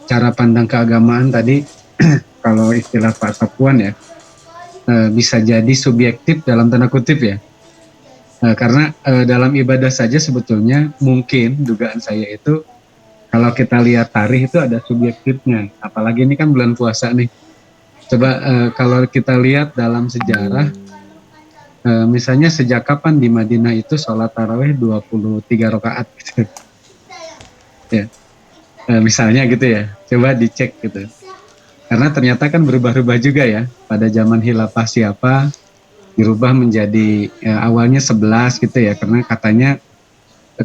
cara pandang keagamaan tadi kalau istilah Pak Sapuan ya bisa jadi subjektif dalam tanda kutip ya. Karena dalam ibadah saja sebetulnya mungkin dugaan saya itu kalau kita lihat tarikh itu ada subjektifnya. Apalagi ini kan bulan puasa nih. Coba kalau kita lihat dalam sejarah misalnya sejak kapan di Madinah itu sholat tarawih 23 rakaat gitu. Ya. Misalnya gitu ya. Coba dicek gitu. Karena ternyata kan berubah-ubah juga ya. Pada zaman khilafah siapa dirubah menjadi awalnya 11 gitu ya. Karena katanya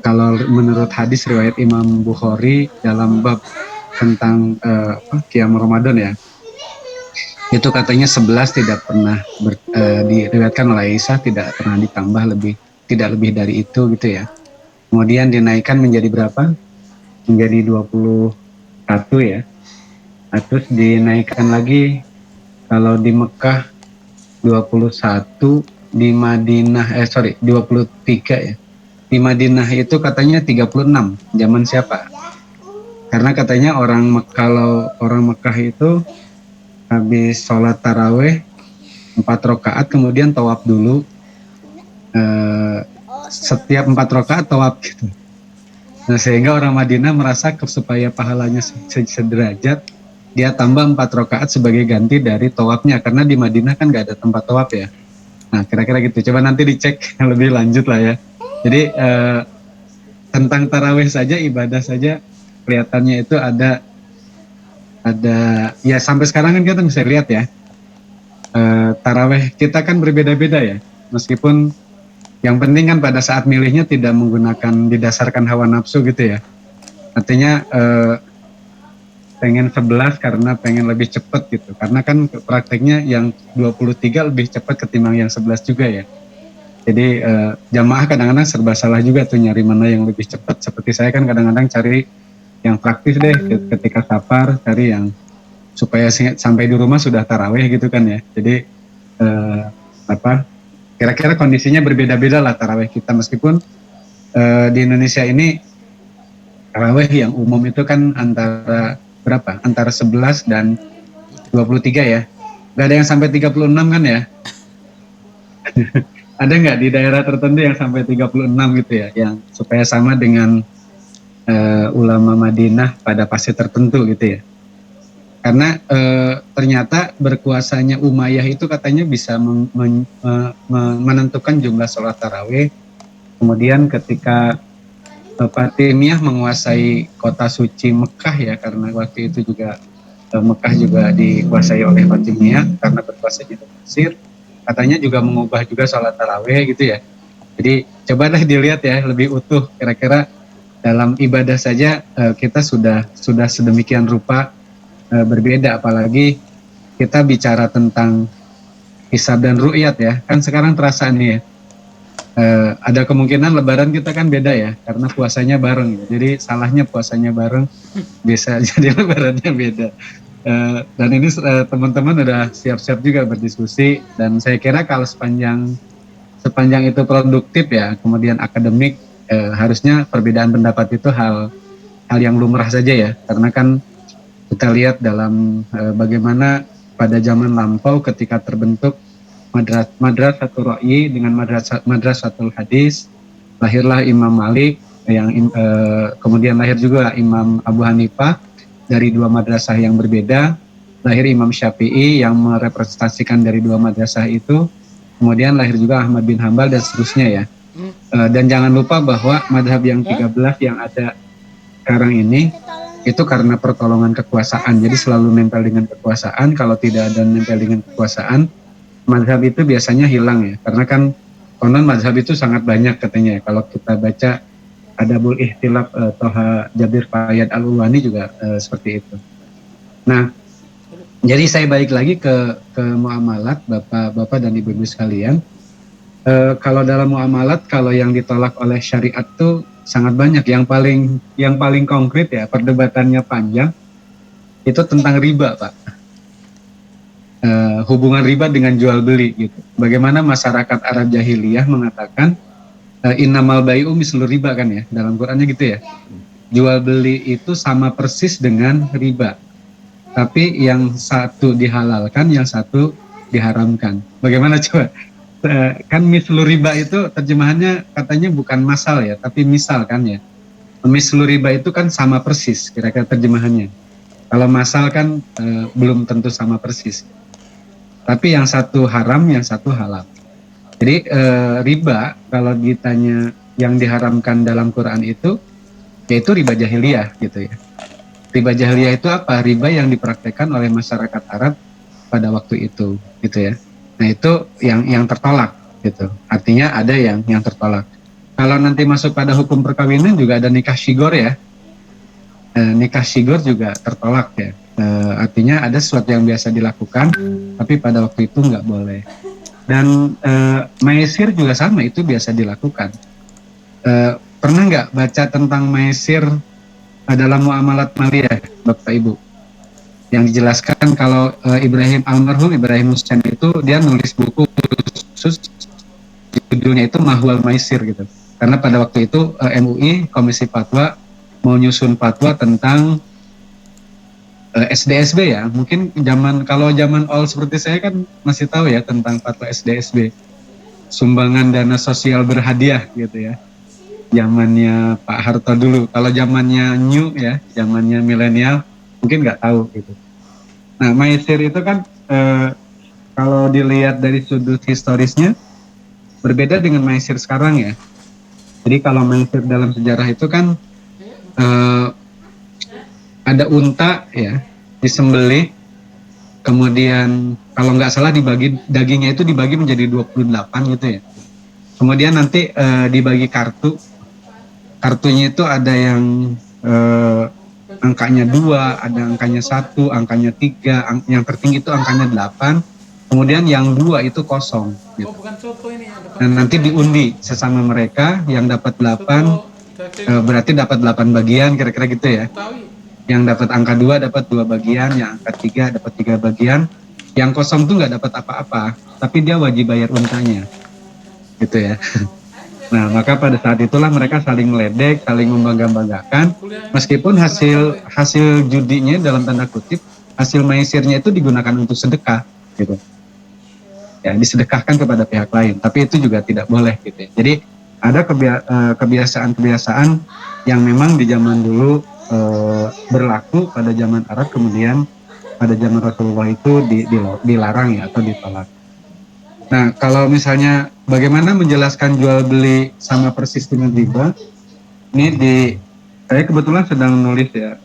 kalau menurut hadis riwayat Imam Bukhari dalam bab tentang Qiyam Ramadan ya. Itu katanya 11 tidak pernah diriwayatkan oleh Aisyah, tidak pernah ditambah tidak lebih dari itu gitu ya. Kemudian dinaikkan menjadi berapa? Menjadi 21 ya. Nah, terus dinaikkan lagi kalau di Mekah 21, di Madinah 23 ya. Di Madinah itu katanya 36. Zaman siapa? Karena katanya kalau orang Mekah itu habis sholat taraweh 4 rakaat kemudian tawaf dulu, setiap 4 rakaat tawaf gitu. Nah, sehingga orang Madinah merasa supaya pahalanya sederajat dia tambah 4 rakaat sebagai ganti dari tawafnya karena di Madinah kan nggak ada tempat tawaf ya. Nah kira-kira gitu, coba nanti dicek lebih lanjut lah ya. Jadi tentang taraweh saja, ibadah saja kelihatannya itu ada ya sampai sekarang kan kita bisa lihat ya taraweh kita kan berbeda-beda ya, meskipun yang penting kan pada saat milihnya tidak menggunakan didasarkan hawa nafsu gitu ya, artinya pengen 11 karena pengen lebih cepat gitu, karena kan prakteknya yang 23 lebih cepat ketimbang yang 11 juga ya. Jadi jamaah kadang-kadang serba salah juga tuh nyari mana yang lebih cepat, seperti saya kan kadang-kadang cari yang praktis deh ketika safar, cari yang supaya sampai di rumah sudah taraweh gitu kan ya. Jadi kira-kira kondisinya berbeda-beda lah taraweh kita, meskipun di Indonesia ini taraweh yang umum itu kan antara berapa? Antara 11 dan 23 ya. Gak ada yang sampai 36 kan ya. Ada nggak di daerah tertentu yang sampai 36 gitu ya, yang supaya sama dengan ulama Madinah pada fase tertentu gitu ya? Karena ternyata berkuasanya Umayyah itu katanya bisa menentukan jumlah sholat tarawih. Kemudian ketika Fatimiyah menguasai kota suci Mekah ya, karena waktu itu juga Mekah juga dikuasai oleh Fatimiyah karena berkuasa di Mesir, katanya juga mengubah juga sholat tarawih gitu ya. Jadi cobalah dilihat ya lebih utuh, kira-kira dalam ibadah saja kita sudah sedemikian rupa berbeda, apalagi kita bicara tentang hisab dan ru'yat ya. Kan sekarang terasa nih ya, ada kemungkinan lebaran kita kan beda ya, karena puasanya bareng. Jadi salahnya puasanya bareng, bisa jadi lebarannya beda. Dan ini teman-teman udah siap-siap juga berdiskusi, dan saya kira kalau sepanjang itu produktif ya, kemudian akademik, harusnya perbedaan pendapat itu hal yang lumrah saja ya, karena kan kita lihat dalam bagaimana pada zaman lampau ketika terbentuk madrasatul ra'yi dengan madrasatul hadis, lahirlah Imam Malik yang kemudian lahir juga Imam Abu Hanifah dari dua madrasah yang berbeda, lahir Imam Syafi'i yang merepresentasikan dari dua madrasah itu, kemudian lahir juga Ahmad bin Hambal dan seterusnya ya. Dan jangan lupa bahwa madhab yang 13 yang ada sekarang ini itu karena pertolongan kekuasaan, jadi selalu nempel dengan kekuasaan. Kalau tidak ada nempel dengan kekuasaan, madhab itu biasanya hilang ya, karena kan konon madhab itu sangat banyak katanya. Kalau kita baca Adabul Ihtilaf Toha Jabir Fayyad Al-Ulwani juga seperti itu. Nah, jadi saya balik lagi ke muamalat, bapak-bapak dan ibu-ibu sekalian. Kalau dalam muamalat, kalau yang ditolak oleh syariat itu sangat banyak. Yang paling konkret ya, perdebatannya panjang, itu tentang riba, Pak. Hubungan riba dengan jual beli gitu. Bagaimana masyarakat Arab jahiliyah mengatakan innamal bai'u mislu riba kan ya, dalam Qur'annya gitu ya. Jual beli itu sama persis dengan riba. Tapi yang satu dihalalkan, yang satu diharamkan. Bagaimana coba? Kan mislu riba itu terjemahannya katanya bukan masal ya, tapi misal kan ya. Mislu riba itu kan sama persis, kira-kira terjemahannya. Kalau masal kan belum tentu sama persis. Tapi yang satu haram, yang satu halal. Jadi riba kalau ditanya yang diharamkan dalam Quran itu, yaitu riba jahiliyah gitu ya. Riba jahiliyah itu apa? Riba yang dipraktekkan oleh masyarakat Arab pada waktu itu gitu ya. Nah itu yang tertolak gitu. Artinya ada yang tertolak. Kalau nanti masuk pada hukum perkawinan juga ada nikah syigor ya. Nikah syigor juga tertolak ya. Artinya ada sesuatu yang biasa dilakukan, tapi pada waktu itu nggak boleh. Dan maisir juga sama, itu biasa dilakukan. Pernah nggak baca tentang maisir dalam muamalat maliyah, Bapak Ibu? Yang dijelaskan kalau almarhum Ibrahim Hussein itu dia nulis buku khusus, judulnya itu Mahwal Maisir gitu. Karena pada waktu itu MUI Komisi Fatwa mau nyusun fatwa tentang SDSB ya. Mungkin kalau zaman old seperti saya kan masih tahu ya tentang fatwa SDSB. Sumbangan dana sosial berhadiah gitu ya. Zamannya Pak Harto dulu. Kalau zamannya new ya, zamannya milenial mungkin nggak tahu gitu. Nah, maisir itu kan kalau dilihat dari sudut historisnya berbeda dengan maisir sekarang ya. Jadi kalau maisir dalam sejarah itu kan ada unta ya, disembelih, kemudian kalau nggak salah dagingnya itu dibagi menjadi 28 gitu ya. Kemudian nanti dibagi kartunya itu ada yang angkanya 2, ada angkanya 1, angkanya 3, yang tertinggi itu angkanya 8, kemudian yang 2 itu kosong gitu. Dan nanti diundi sesama mereka, yang dapat 8 berarti dapat 8 bagian, kira-kira gitu ya. Yang dapat angka 2 dapat 2 bagian, yang angka 3 dapat 3 bagian, yang kosong tuh nggak dapat apa-apa, tapi dia wajib bayar untanya gitu ya. Nah, maka pada saat itulah mereka saling meledek, saling membangga-banggakan, meskipun hasil judinya dalam tanda kutip, hasil maisirnya itu digunakan untuk sedekah, gitu. ya disedekahkan kepada pihak lain, tapi itu juga tidak boleh gitu ya. Jadi ada kebiasaan-kebiasaan yang memang di zaman dulu berlaku pada zaman Arab, kemudian pada zaman Rasulullah itu dilarang ya atau ditolak. Nah, kalau misalnya bagaimana menjelaskan jual beli sama persis dengan riba, ini saya kebetulan sedang nulis ya,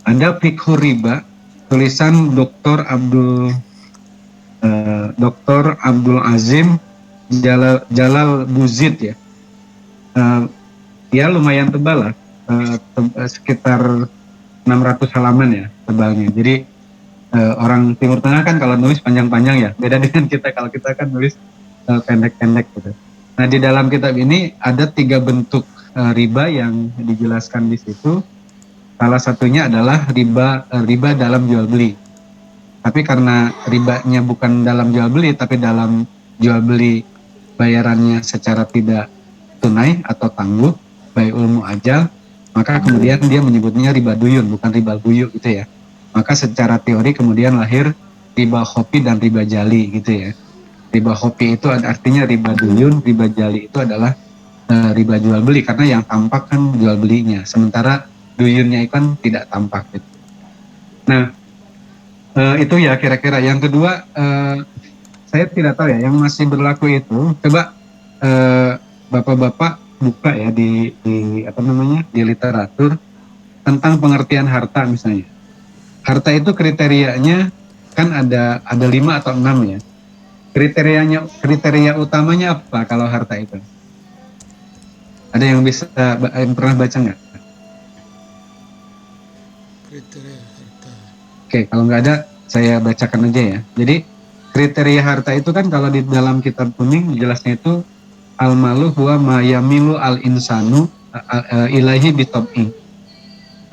ada Fikhu Riba, tulisan Dr. Abdul Azim Jalal Buzid ya. Ya lumayan tebal lah, sekitar 600 halaman ya tebalnya. Jadi orang Timur Tengah kan kalau nulis panjang-panjang ya, beda dengan kita, kalau kita kan nulis pendek-pendek gitu. Nah, di dalam kitab ini ada 3 bentuk riba yang dijelaskan di situ. Salah satunya adalah riba dalam jual beli. Tapi karena ribanya bukan dalam jual beli, tapi dalam jual beli bayarannya secara tidak tunai atau tangguh, bai'ul mu'ajjal, maka kemudian dia menyebutnya riba duyun, bukan riba buyu gitu ya. Maka secara teori kemudian lahir riba khofi dan riba jali gitu ya. Riba khofi itu artinya riba duyun, riba jali itu adalah riba jual beli, karena yang tampak kan jual belinya, sementara duyunnya kan tidak tampak gitu. Nah, itu ya kira-kira. Yang kedua, saya tidak tahu ya, yang masih berlaku itu, coba bapak-bapak buka ya di literatur tentang pengertian harta misalnya. Harta itu kriterianya kan ada 5 atau 6 ya. Kriteria utamanya apa kalau harta itu? Ada yang bisa yang pernah baca nggak? Kriteria harta. Oke, kalau nggak ada saya bacakan aja ya. Jadi kriteria harta itu kan kalau di dalam kitab kuning jelasnya itu al-malu huwa ma yamilu al-insanu ilaihi bitob'i.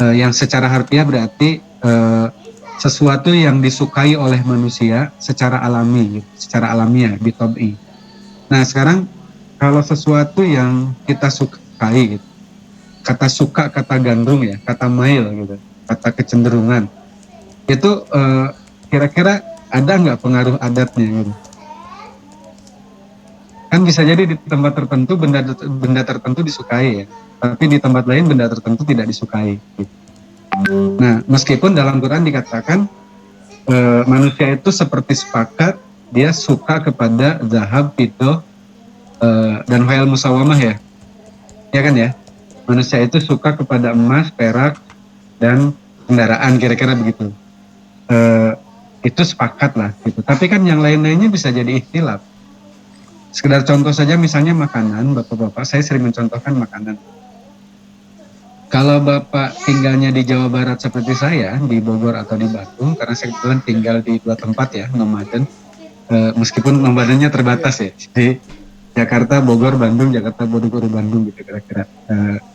Yang secara harfiah berarti sesuatu yang disukai oleh manusia secara alami, secara alamiah, bitob'i. Nah, sekarang kalau sesuatu yang kita sukai gitu, kata suka, kata gandrung ya, kata mail gitu, kata kecenderungan, itu kira-kira ada nggak pengaruh adatnya gitu? Kan bisa jadi di tempat tertentu benda tertentu disukai ya, tapi di tempat lain benda tertentu tidak disukai gitu. Nah, meskipun dalam Quran dikatakan manusia itu seperti sepakat, dia suka kepada zahab, fiddah, dan khayal musawamah ya kan ya. Manusia itu suka kepada emas, perak, dan kendaraan, kira-kira begitu. Itu sepakat lah gitu. Tapi kan yang lain-lainnya bisa jadi ikhtilaf. Sekedar contoh saja, misalnya makanan, bapak-bapak, saya sering mencontohkan makanan. Kalau bapak tinggalnya di Jawa Barat seperti saya, di Bogor atau di Bandung, karena saya kebetulan tinggal di 2 tempat ya, nomaden, meskipun nomadennya terbatas ya, di Jakarta, Bogor, Bandung, Jakarta, Bogor, Bandung gitu kira-kira,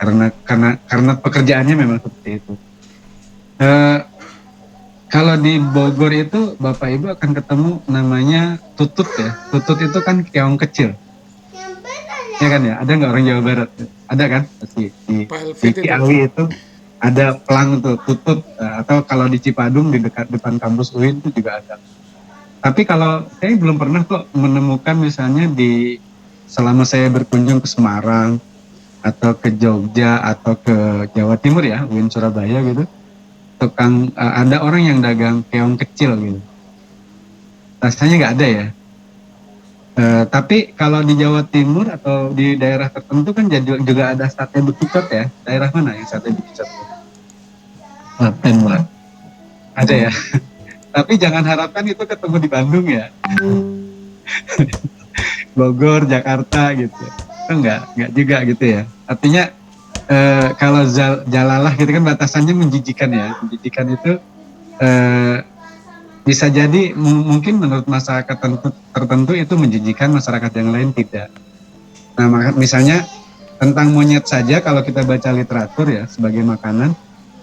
karena pekerjaannya memang seperti itu. Kalau di Bogor itu Bapak Ibu akan ketemu namanya tutut ya. Tutut itu kan keong kecil. Ya kan ya? Ada nggak orang Jawa Barat? Ada kan? Pasti di Ciawi itu ada pelang tuh tutut, atau kalau di Cipadung di depan kampus UIN itu juga ada. Tapi kalau saya belum pernah kok menemukan misalnya selama saya berkunjung ke Semarang atau ke Jogja atau ke Jawa Timur ya, UIN Surabaya gitu. Ada orang yang dagang keong kecil gitu. Rasanya nggak ada ya. Tapi kalau di Jawa Timur atau di daerah tertentu kan juga ada sate bekicot ya. Daerah mana yang sate bekicot? Klaten lah. Ada ya. Tapi jangan harapkan itu ketemu di Bandung ya. Bogor, Jakarta gitu. Itu nggak juga gitu ya. Artinya kalau jalalah gitu kan batasannya menjijikan ya. Menjijikan itu bisa jadi mungkin menurut masyarakat tertentu itu menjijikan, masyarakat yang lain tidak. Nah, misalnya tentang monyet saja kalau kita baca literatur ya sebagai makanan,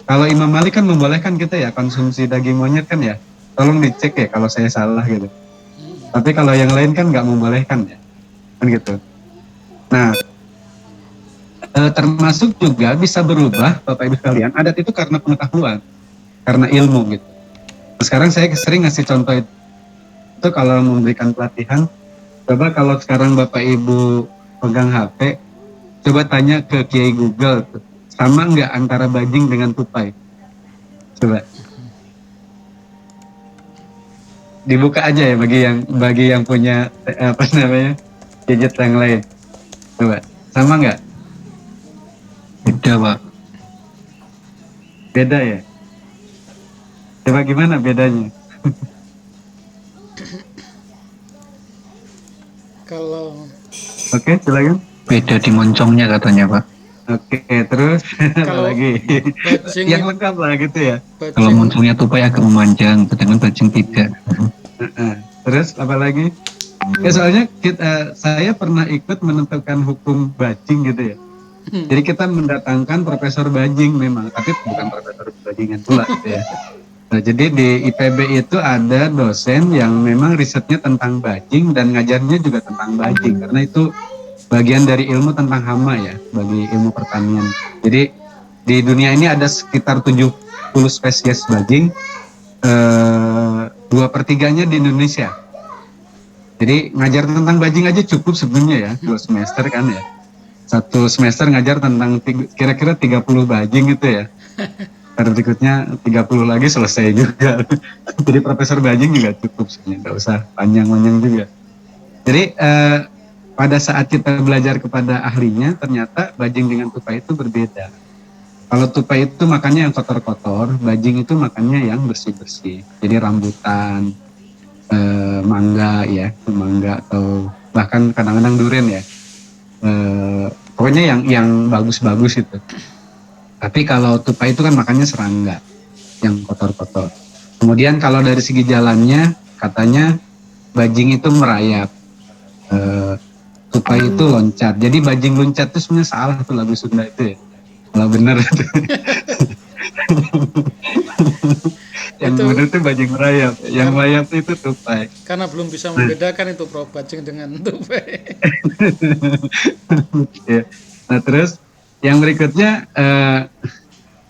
kalau Imam Malik kan membolehkan kita ya konsumsi daging monyet kan ya. Tolong dicek ya kalau saya salah gitu. Tapi kalau yang lain kan nggak membolehkan ya. Kan gitu. Nah, termasuk juga bisa berubah Bapak Ibu sekalian, adat itu karena pengetahuan, karena ilmu gitu. Sekarang saya sering ngasih contoh itu itu kalau memberikan pelatihan, coba kalau sekarang Bapak Ibu pegang HP, coba tanya ke Kiai Google tuh, sama nggak antara bajing dengan tupai? Coba dibuka aja ya bagi yang punya apa namanya gadget yang lain. Coba sama nggak? Beda, Pak. Beda ya? Coba gimana bedanya? Kalau Oke, silakan. Beda di moncongnya katanya, Pak. Oke, terus apa kalau lagi? bajing Yang lengkap lah gitu ya. Kalau bajing moncongnya tupai agak memanjang, sedangkan bajing tidak. Terus apa lagi? Ya soalnya saya pernah ikut menentukan hukum bajing gitu ya. Jadi kita mendatangkan Profesor Bajing memang, tapi bukan Profesor Bajingan pula gitu ya. Nah, jadi di IPB itu ada dosen yang memang risetnya tentang bajing dan ngajarnya juga tentang bajing karena itu bagian dari ilmu tentang hama ya bagi ilmu pertanian. Jadi di dunia ini ada sekitar 70 spesies bajing, 2/3-nya di Indonesia. Jadi ngajar tentang bajing aja cukup sebenarnya ya, 2 semester kan ya. Satu semester ngajar tentang kira-kira 30 bajing gitu ya. Berikutnya 30 lagi selesai juga. Jadi profesor bajing juga cukup sebenarnya, nggak usah panjang-panjang juga. Jadi pada saat kita belajar kepada ahlinya, ternyata bajing dengan tupai itu berbeda. Kalau tupai itu makannya yang kotor-kotor, bajing itu makannya yang bersih-bersih. Jadi rambutan, mangga atau bahkan kadang-kadang durian ya. Pokoknya yang bagus-bagus itu. Tapi kalau tupai itu kan makannya serangga, yang kotor-kotor. Kemudian kalau dari segi jalannya, katanya bajing itu merayap, tupai itu loncat. Jadi bajing loncat itu sebenarnya salah tuh lagu Sunda itu ya. Kalau benar itu. Yang itu benar itu bajing merayap, yang kan merayap itu tupai. karena belum bisa Nah, membedakan itu Prof bajing dengan tupai. ya. Nah terus yang berikutnya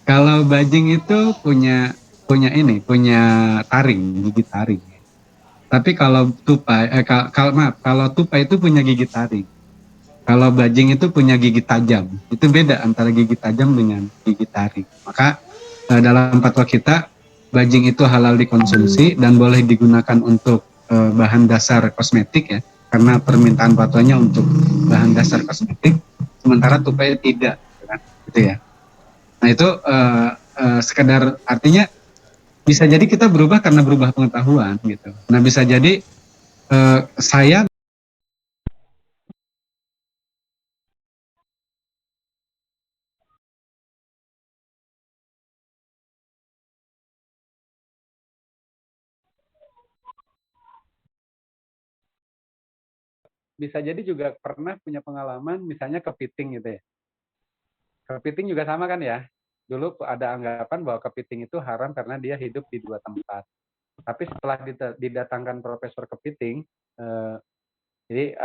kalau bajing itu punya taring, gigi taring. Tapi kalau tupai, maaf, kalau tupai itu punya gigi taring. Kalau bajing itu punya gigi tajam. Itu beda antara gigi tajam dengan gigi taring. Maka dalam fatwa kita, bajing itu halal dikonsumsi dan boleh digunakan untuk bahan dasar kosmetik ya. Karena permintaan fatwanya untuk bahan dasar kosmetik, sementara tupai tidak, gitu ya. Nah itu sekedar artinya bisa jadi kita berubah karena berubah pengetahuan gitu. Nah bisa jadi saya bisa jadi juga pernah punya pengalaman misalnya kepiting gitu ya. Kepiting juga sama kan ya. Dulu ada anggapan bahwa kepiting itu haram karena dia hidup di 2 tempat. Tapi setelah didatangkan Profesor Kepiting, jadi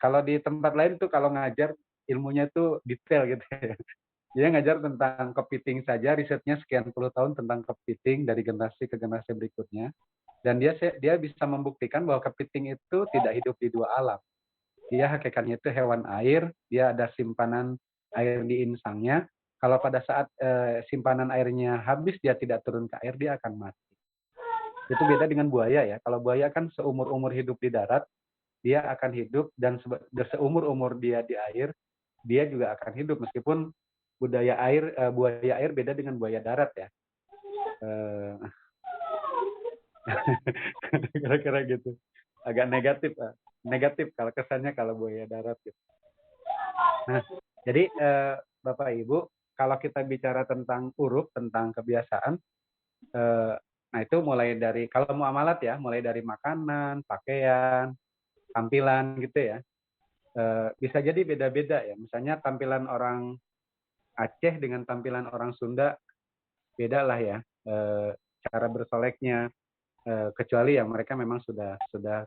kalau di tempat lain tuh kalau ngajar ilmunya tuh detail gitu ya. Dia ngajar tentang kepiting saja, risetnya sekian puluh tahun tentang kepiting dari generasi ke generasi berikutnya. Dan dia bisa membuktikan bahwa kepiting itu tidak hidup di 2 alam. Dia hakikatnya itu hewan air, dia ada simpanan air di insangnya. Kalau pada saat simpanan airnya habis, dia tidak turun ke air, dia akan mati. Itu beda dengan buaya ya. Kalau buaya kan seumur-umur hidup di darat, dia akan hidup dan seumur-umur dia di air, dia juga akan hidup meskipun buaya air beda dengan buaya darat ya. Kira-kira gitu. Agak negatif kalau kesannya kalau buaya darat gitu. Nah, jadi Bapak Ibu, kalau kita bicara tentang uruf, tentang kebiasaan, nah itu mulai dari kalau muamalat ya, mulai dari makanan, pakaian, tampilan gitu ya. Bisa jadi beda-beda ya. Misalnya tampilan orang Aceh dengan tampilan orang Sunda beda lah ya. Cara bersoleknya, kecuali yang mereka memang sudah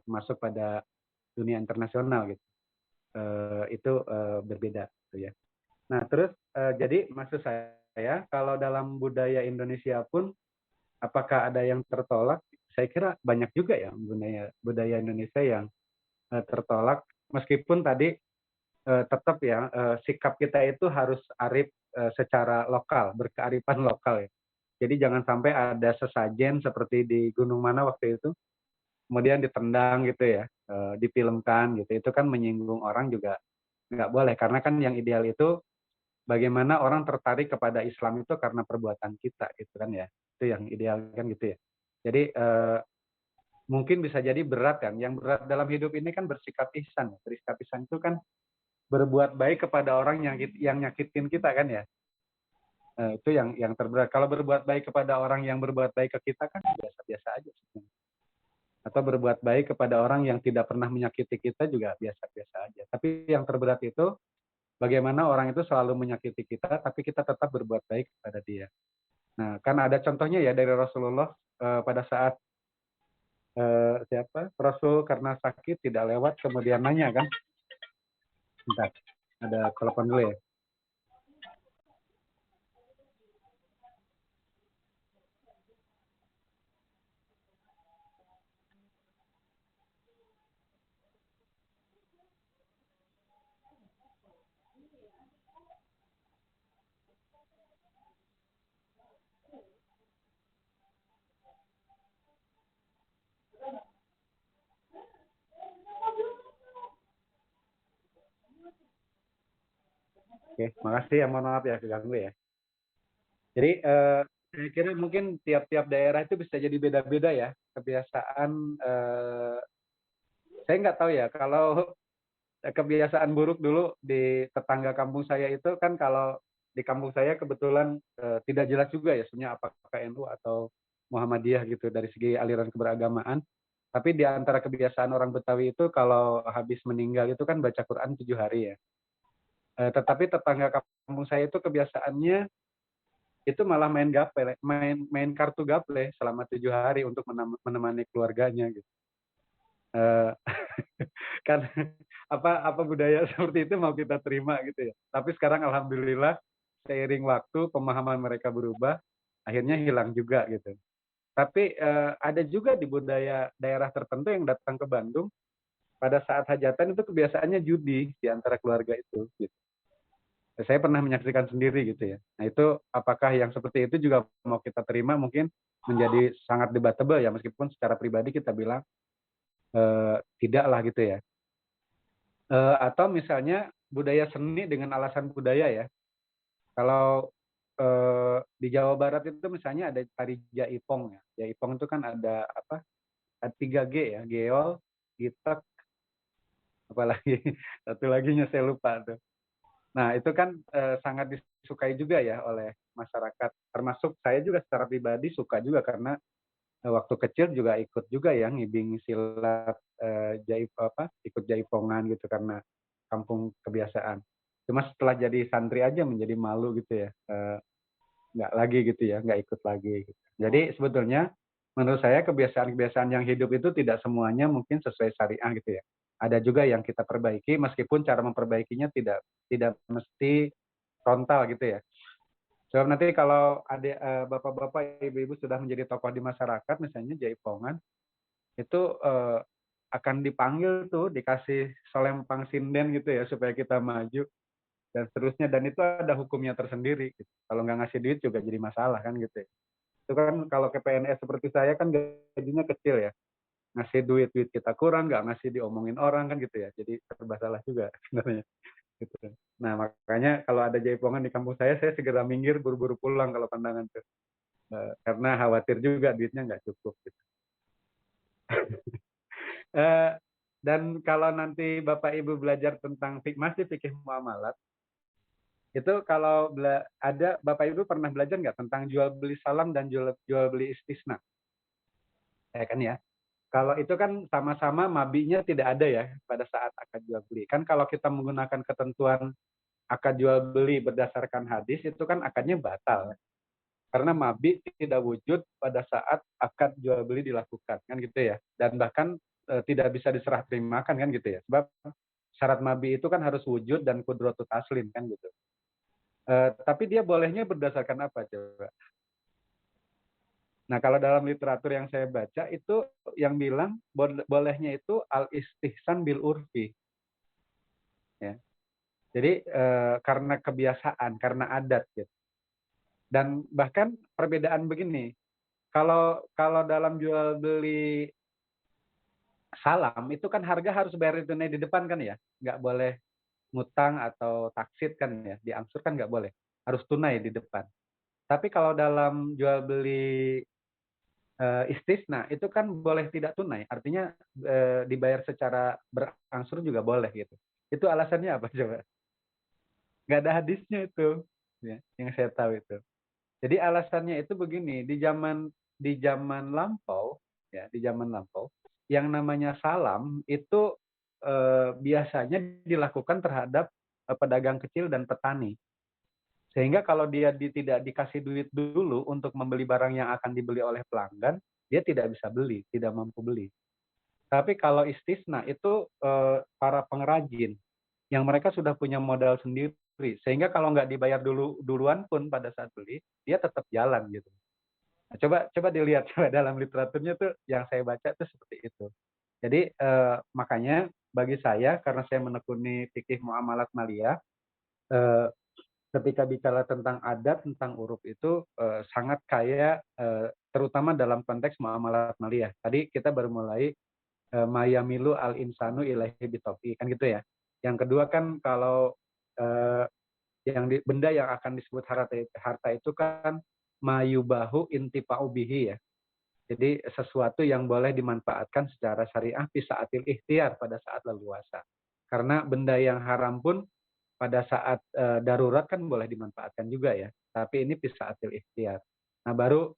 masuk pada dunia internasional gitu. Itu berbeda gitu ya. Nah, terus jadi maksud saya kalau dalam budaya Indonesia pun apakah ada yang tertolak? saya kira banyak juga ya budaya budaya Indonesia yang tertolak, meskipun tadi tetap ya sikap kita itu harus arif secara lokal, berkearifan lokal ya. Jadi jangan sampai ada sesajen seperti di Gunung mana waktu itu, kemudian ditendang gitu ya, difilmkan gitu. Itu kan menyinggung orang juga nggak boleh, karena kan yang ideal itu bagaimana orang tertarik kepada Islam itu karena perbuatan kita gitu kan ya. Itu yang ideal kan gitu ya. Jadi mungkin bisa jadi berat kan. Yang berat dalam hidup ini kan bersikap ihsan. Bersikap ihsan itu kan berbuat baik kepada orang yang nyakitin kita kan ya. Itu yang terberat. Kalau berbuat baik kepada orang yang berbuat baik ke kita kan biasa-biasa aja sebenarnya. Atau berbuat baik kepada orang yang tidak pernah menyakiti kita juga biasa-biasa aja. Tapi yang terberat itu bagaimana orang itu selalu menyakiti kita, tapi kita tetap berbuat baik kepada dia. Nah, kan ada contohnya ya dari Rasulullah pada saat siapa Rasul karena sakit tidak lewat, kemudian nanya kan, bentar, ada telepon dulu ya. Oke, makasih ya, mohon maaf ya keganggu ya. Jadi saya kira mungkin tiap-tiap daerah itu bisa jadi beda-beda ya kebiasaan. Saya nggak tahu ya kalau kebiasaan buruk dulu di tetangga kampung saya itu kan, kalau di kampung saya kebetulan tidak jelas juga ya sebenarnya apakah NU atau Muhammadiyah gitu dari segi aliran keberagamaan. Tapi di antara kebiasaan orang Betawi itu kalau habis meninggal itu kan baca Quran 7 hari ya. Tetapi tetangga kampung saya itu kebiasaannya itu malah main gaple, main kartu gaple selama 7 hari untuk menemani keluarganya gitu. Eh, kan apa budaya seperti itu mau kita terima gitu ya. Tapi sekarang alhamdulillah seiring waktu pemahaman mereka berubah, akhirnya hilang juga gitu. Tapi ada juga di budaya daerah tertentu yang datang ke Bandung pada saat hajatan itu kebiasaannya judi di antara keluarga itu gitu. Saya pernah menyaksikan sendiri gitu ya. Nah itu apakah yang seperti itu juga mau kita terima, mungkin menjadi sangat debatable ya, meskipun secara pribadi kita bilang tidak lah gitu ya. Atau misalnya budaya seni dengan alasan budaya ya. Kalau di Jawa Barat itu misalnya ada tari jaipong ya. Jaipong itu kan ada apa? Ada 3G ya, geol, gitek, apalagi satu lagi saya lupa tuh. Nah itu kan sangat disukai juga ya oleh masyarakat. Termasuk saya juga secara pribadi suka juga, karena waktu kecil juga ikut juga ya ngibing silat, ikut jaipongan gitu karena kampung kebiasaan. Cuma setelah jadi santri aja menjadi malu gitu ya, nggak lagi gitu ya, nggak ikut lagi gitu. Jadi sebetulnya menurut saya kebiasaan-kebiasaan yang hidup itu tidak semuanya mungkin sesuai syariah gitu ya. Ada juga yang kita perbaiki, meskipun cara memperbaikinya tidak mesti frontal gitu ya. Sebab nanti kalau ada bapak-bapak, ibu-ibu sudah menjadi tokoh di masyarakat, misalnya jaipongan, itu akan dipanggil tuh, dikasih solempang sinden gitu ya, supaya kita maju dan seterusnya. Dan itu ada hukumnya tersendiri. Gitu. Kalau nggak ngasih duit juga jadi masalah kan gitu ya. Itu kan kalau ke PNS seperti saya kan gajinya kecil ya. Ngasih duit kita kurang, nggak ngasih diomongin orang kan gitu ya. Jadi serba salah juga sebenarnya. Gitu. Nah makanya kalau ada jaipongan di kampung saya segera minggir, buru-buru pulang kalau pandangan tuh. Karena khawatir juga duitnya nggak cukup. Gitu. Eh, dan kalau nanti Bapak Ibu belajar tentang masih fikih muamalat, itu kalau ada Bapak Ibu pernah belajar nggak tentang jual beli salam dan jual beli istisna? Ya kan ya. Kalau itu kan sama-sama mabinya tidak ada ya pada saat akad jual beli. Kan kalau kita menggunakan ketentuan akad jual beli berdasarkan hadis itu kan akadnya batal. Karena mabi tidak wujud pada saat akad jual beli dilakukan kan gitu ya. Dan bahkan tidak bisa diserah terimakan kan gitu ya. Sebab syarat mabi itu kan harus wujud dan kudrotut taslin kan gitu. Tapi dia bolehnya berdasarkan apa coba? Nah, kalau dalam literatur yang saya baca itu yang bilang bolehnya itu al-istihsan bil urfi, ya. Jadi karena kebiasaan, karena adat gitu. Dan bahkan perbedaan begini, kalau kalau dalam jual beli salam itu kan harga harus bayar tunai di depan kan ya, nggak boleh ngutang atau taksit kan ya, diangsur kan nggak boleh, harus tunai di depan. Tapi kalau dalam jual beli istisna itu kan boleh tidak tunai, artinya dibayar secara berangsur juga boleh gitu. Itu alasannya apa coba? Nggak ada hadisnya itu, ya, yang saya tahu itu. Jadi alasannya itu begini, di zaman lampau, ya, di zaman lampau, yang namanya salam itu biasanya dilakukan terhadap pedagang kecil dan petani. Sehingga kalau dia tidak dikasih duit dulu untuk membeli barang yang akan dibeli oleh pelanggan, dia tidak bisa beli, tidak mampu beli. Tapi kalau istisna itu para pengrajin yang mereka sudah punya modal sendiri, sehingga kalau nggak dibayar duluan pun pada saat beli, dia tetap jalan gitu. Nah, coba dilihat coba dalam literaturnya tuh yang saya baca tuh seperti itu. Jadi makanya bagi saya karena saya menekuni fikih muamalat maliyah, eh, ketika bicara tentang adat, tentang uruf itu sangat kaya, terutama dalam konteks muamalat maliyah. Tadi kita baru mulai mayamilu al insanu ilahi bitofi kan gitu ya. Yang kedua kan kalau eh, benda yang akan disebut harta itu kan mayubahu intifa'u bihi ya. Jadi sesuatu yang boleh dimanfaatkan secara syariah fi saatil ikhtiar pada saat leluasa. Karena benda yang haram pun pada saat darurat kan boleh dimanfaatkan juga ya. Tapi ini fi saatil ikhtiar. Nah, baru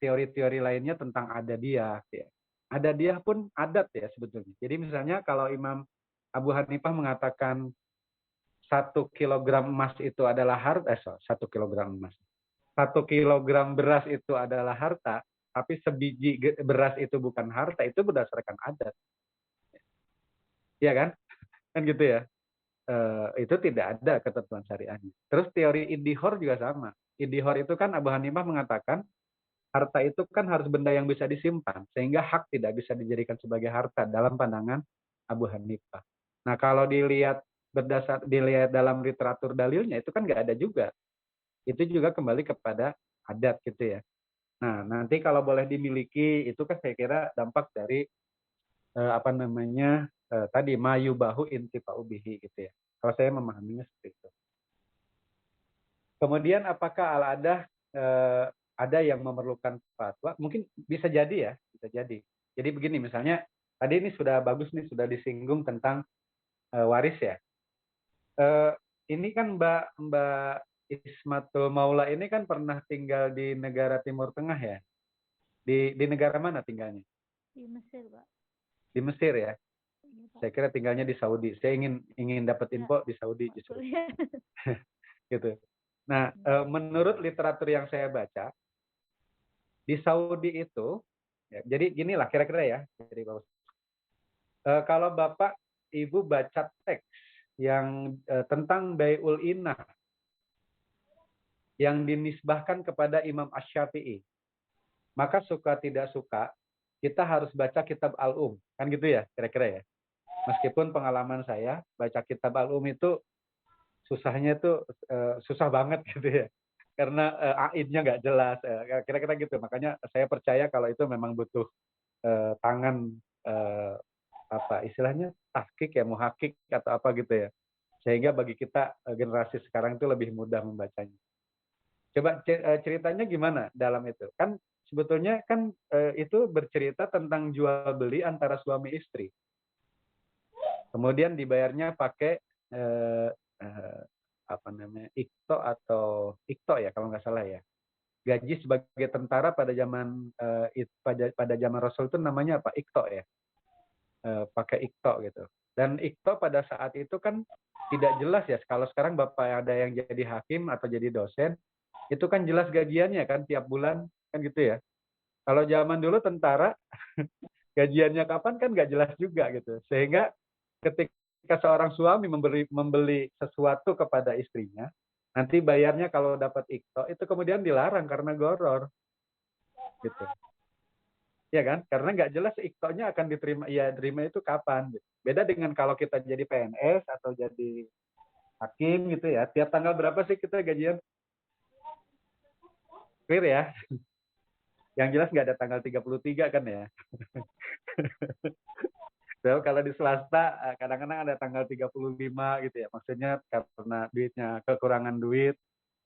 teori-teori lainnya tentang adadiyah ya. Adadiyah pun adat ya sebetulnya. Jadi misalnya kalau Imam Abu Hanifah mengatakan 1 kilogram emas itu adalah harta, 1 kilogram emas. 1 kilogram beras itu adalah harta, tapi sebiji beras itu bukan harta, itu berdasarkan adat. Iya kan? Kan gitu ya. Itu tidak ada ketentuan syariahnya. Terus teori indihor juga sama. Indihor itu kan Abu Hanifah mengatakan harta itu kan harus benda yang bisa disimpan, sehingga hak tidak bisa dijadikan sebagai harta dalam pandangan Abu Hanifah. Nah, kalau dilihat dalam literatur dalilnya itu kan nggak ada juga. Itu juga kembali kepada adat gitu ya. Nah, nanti kalau boleh dimiliki itu kan saya kira dampak dari apa namanya tadi mayubahu intifa'u bihi gitu ya. Kalau saya memahaminya seperti itu. Kemudian apakah al-adah ada yang memerlukan fatwa? Mungkin bisa jadi ya, bisa jadi. Jadi begini misalnya, tadi ini sudah bagus nih, sudah disinggung tentang waris ya. Ini kan Mbak Ismatul Maula ini kan pernah tinggal di negara Timur Tengah ya. Di negara mana tinggalnya? Di Mesir, Pak. Di Mesir ya. Iya, Pak. Saya kira tinggalnya di Saudi. Saya ingin dapat Ya, info di Saudi justru. maksudnya. Gitu. Nah, menurut literatur yang saya baca, di Saudi itu, ya, jadi ginilah kira-kira ya. Jadi, kalau Bapak Ibu baca teks yang tentang Bai'ul Inah yang dinisbahkan kepada Imam Asy-Syafi'i, maka suka tidak suka kita harus baca kitab Al-Um, kan gitu ya kira-kira ya. Meskipun pengalaman saya baca kitab Al-Um itu susahnya itu susah banget gitu ya, karena aidnya nggak jelas, kira-kira gitu. Makanya saya percaya kalau itu memang butuh tangan apa istilahnya tahqiq ya, muhakik atau apa gitu ya, sehingga bagi kita generasi sekarang itu lebih mudah membacanya. Coba ceritanya gimana dalam itu? Kan sebetulnya kan itu bercerita tentang jual beli antara suami istri. Kemudian dibayarnya pakai apa namanya ikto atau ikto ya kalau nggak salah ya. Gaji sebagai tentara pada zaman pada zaman Rasul itu namanya apa? Ikto ya. Pakai ikto gitu. Dan ikto pada saat itu kan tidak jelas ya. Kalau sekarang Bapak ada yang jadi hakim atau jadi dosen, itu kan jelas gajiannya kan tiap bulan kan gitu ya. Kalau zaman dulu tentara gajiannya kapan kan nggak jelas juga gitu. Sehingga ketika seorang suami membeli sesuatu kepada istrinya, nanti bayarnya kalau dapat ikto itu kemudian dilarang karena goror. gitu. Ya kan? Karena nggak jelas iktonya akan diterima, ya terima itu kapan. Gitu. Beda dengan kalau kita jadi PNS atau jadi hakim gitu ya. Tiap tanggal berapa sih kita gajian? Clear ya? Yang jelas nggak ada tanggal 33 kan ya. So, kalau di swasta kadang-kadang ada tanggal 35 gitu ya. Maksudnya karena duitnya kekurangan duit,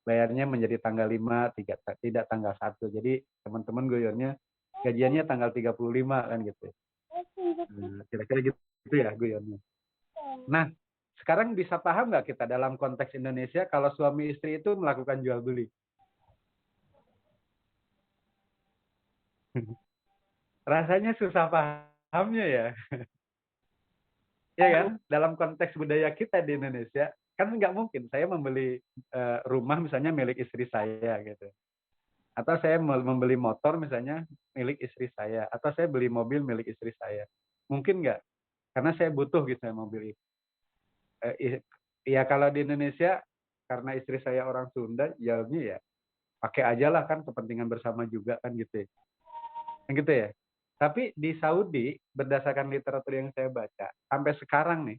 bayarnya menjadi tanggal 5, tidak tanggal 1. Jadi teman-teman guyonnya gajiannya tanggal 35 kan gitu. Kira-kira gitu ya guyonnya. Nah, sekarang bisa paham nggak kita dalam konteks Indonesia kalau suami istri itu melakukan jual beli? Rasanya susah pahamnya ya. Ya kan? Dalam konteks budaya kita di Indonesia, kan nggak mungkin saya membeli rumah misalnya milik istri saya gitu. Atau saya membeli motor misalnya milik istri saya. Atau saya beli mobil milik istri saya. Mungkin nggak? Karena saya butuh gitu ya mobil itu. Ya kalau di Indonesia, karena istri saya orang Sunda, jawabnya ya pakai aja lah kan kepentingan bersama juga kan gitu ya. Kan gitu ya. Tapi di Saudi, berdasarkan literatur yang saya baca, sampai sekarang nih,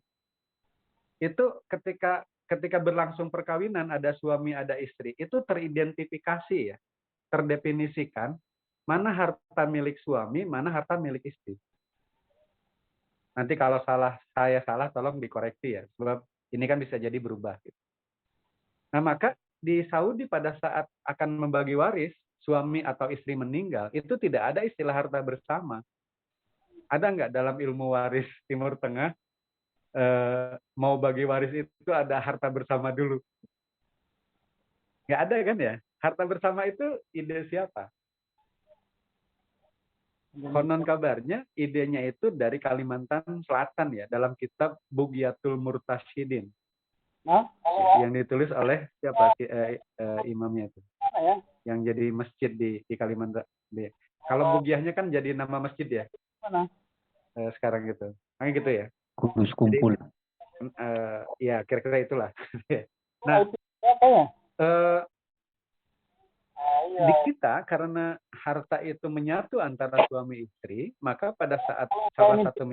itu ketika berlangsung perkawinan ada suami ada istri itu teridentifikasi ya, terdefinisikan mana harta milik suami, mana harta milik istri. Nanti kalau saya salah tolong dikoreksi ya, sebab ini kan bisa jadi berubah gitu. Nah, maka di Saudi pada saat akan membagi waris, suami atau istri meninggal, itu tidak ada istilah harta bersama. Ada nggak dalam ilmu waris Timur Tengah, mau bagi waris itu ada harta bersama dulu? Nggak ada kan ya? Harta bersama itu ide siapa? Konon kabarnya idenya itu dari Kalimantan Selatan ya, dalam kitab Bughyatul Murtasyidin. Yang ditulis oleh siapa imamnya itu? Yang jadi masjid di Kalimantan. Kalau Bugyahnya kan jadi nama masjid ya. Sekarang gitu. Nah gitu ya. Kudus kumpul. Ya kira-kira itulah. Nah, di kita karena harta itu menyatu antara suami istri, maka pada saat salah satu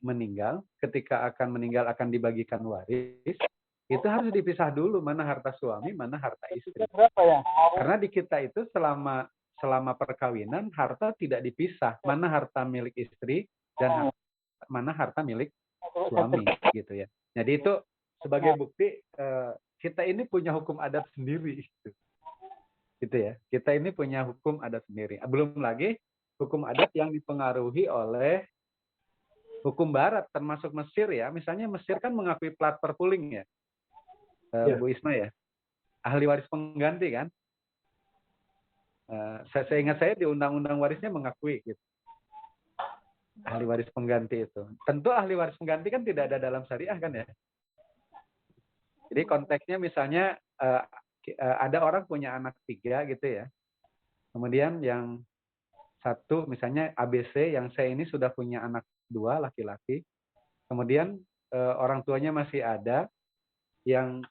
meninggal, ketika akan meninggal akan dibagikan waris, itu harus dipisah dulu mana harta suami, mana harta istri. Karena di kita itu selama perkawinan harta tidak dipisah, mana harta milik istri dan mana harta milik suami gitu ya. Jadi itu sebagai bukti kita ini punya hukum adat sendiri gitu ya. Kita ini punya hukum adat sendiri. Belum lagi hukum adat yang dipengaruhi oleh hukum barat termasuk Mesir ya. Misalnya Mesir kan mengakui plat perpuling ya. Bu Isma ya. Ahli waris pengganti kan. Saya ingat saya di undang-undang warisnya mengakui gitu. Ahli waris pengganti itu. Tentu ahli waris pengganti kan tidak ada dalam syariah kan ya. Jadi konteksnya misalnya ada orang punya anak 3 gitu ya. Kemudian yang satu misalnya ABC, yang saya ini sudah punya anak 2 laki-laki. Kemudian orang tuanya masih ada, yang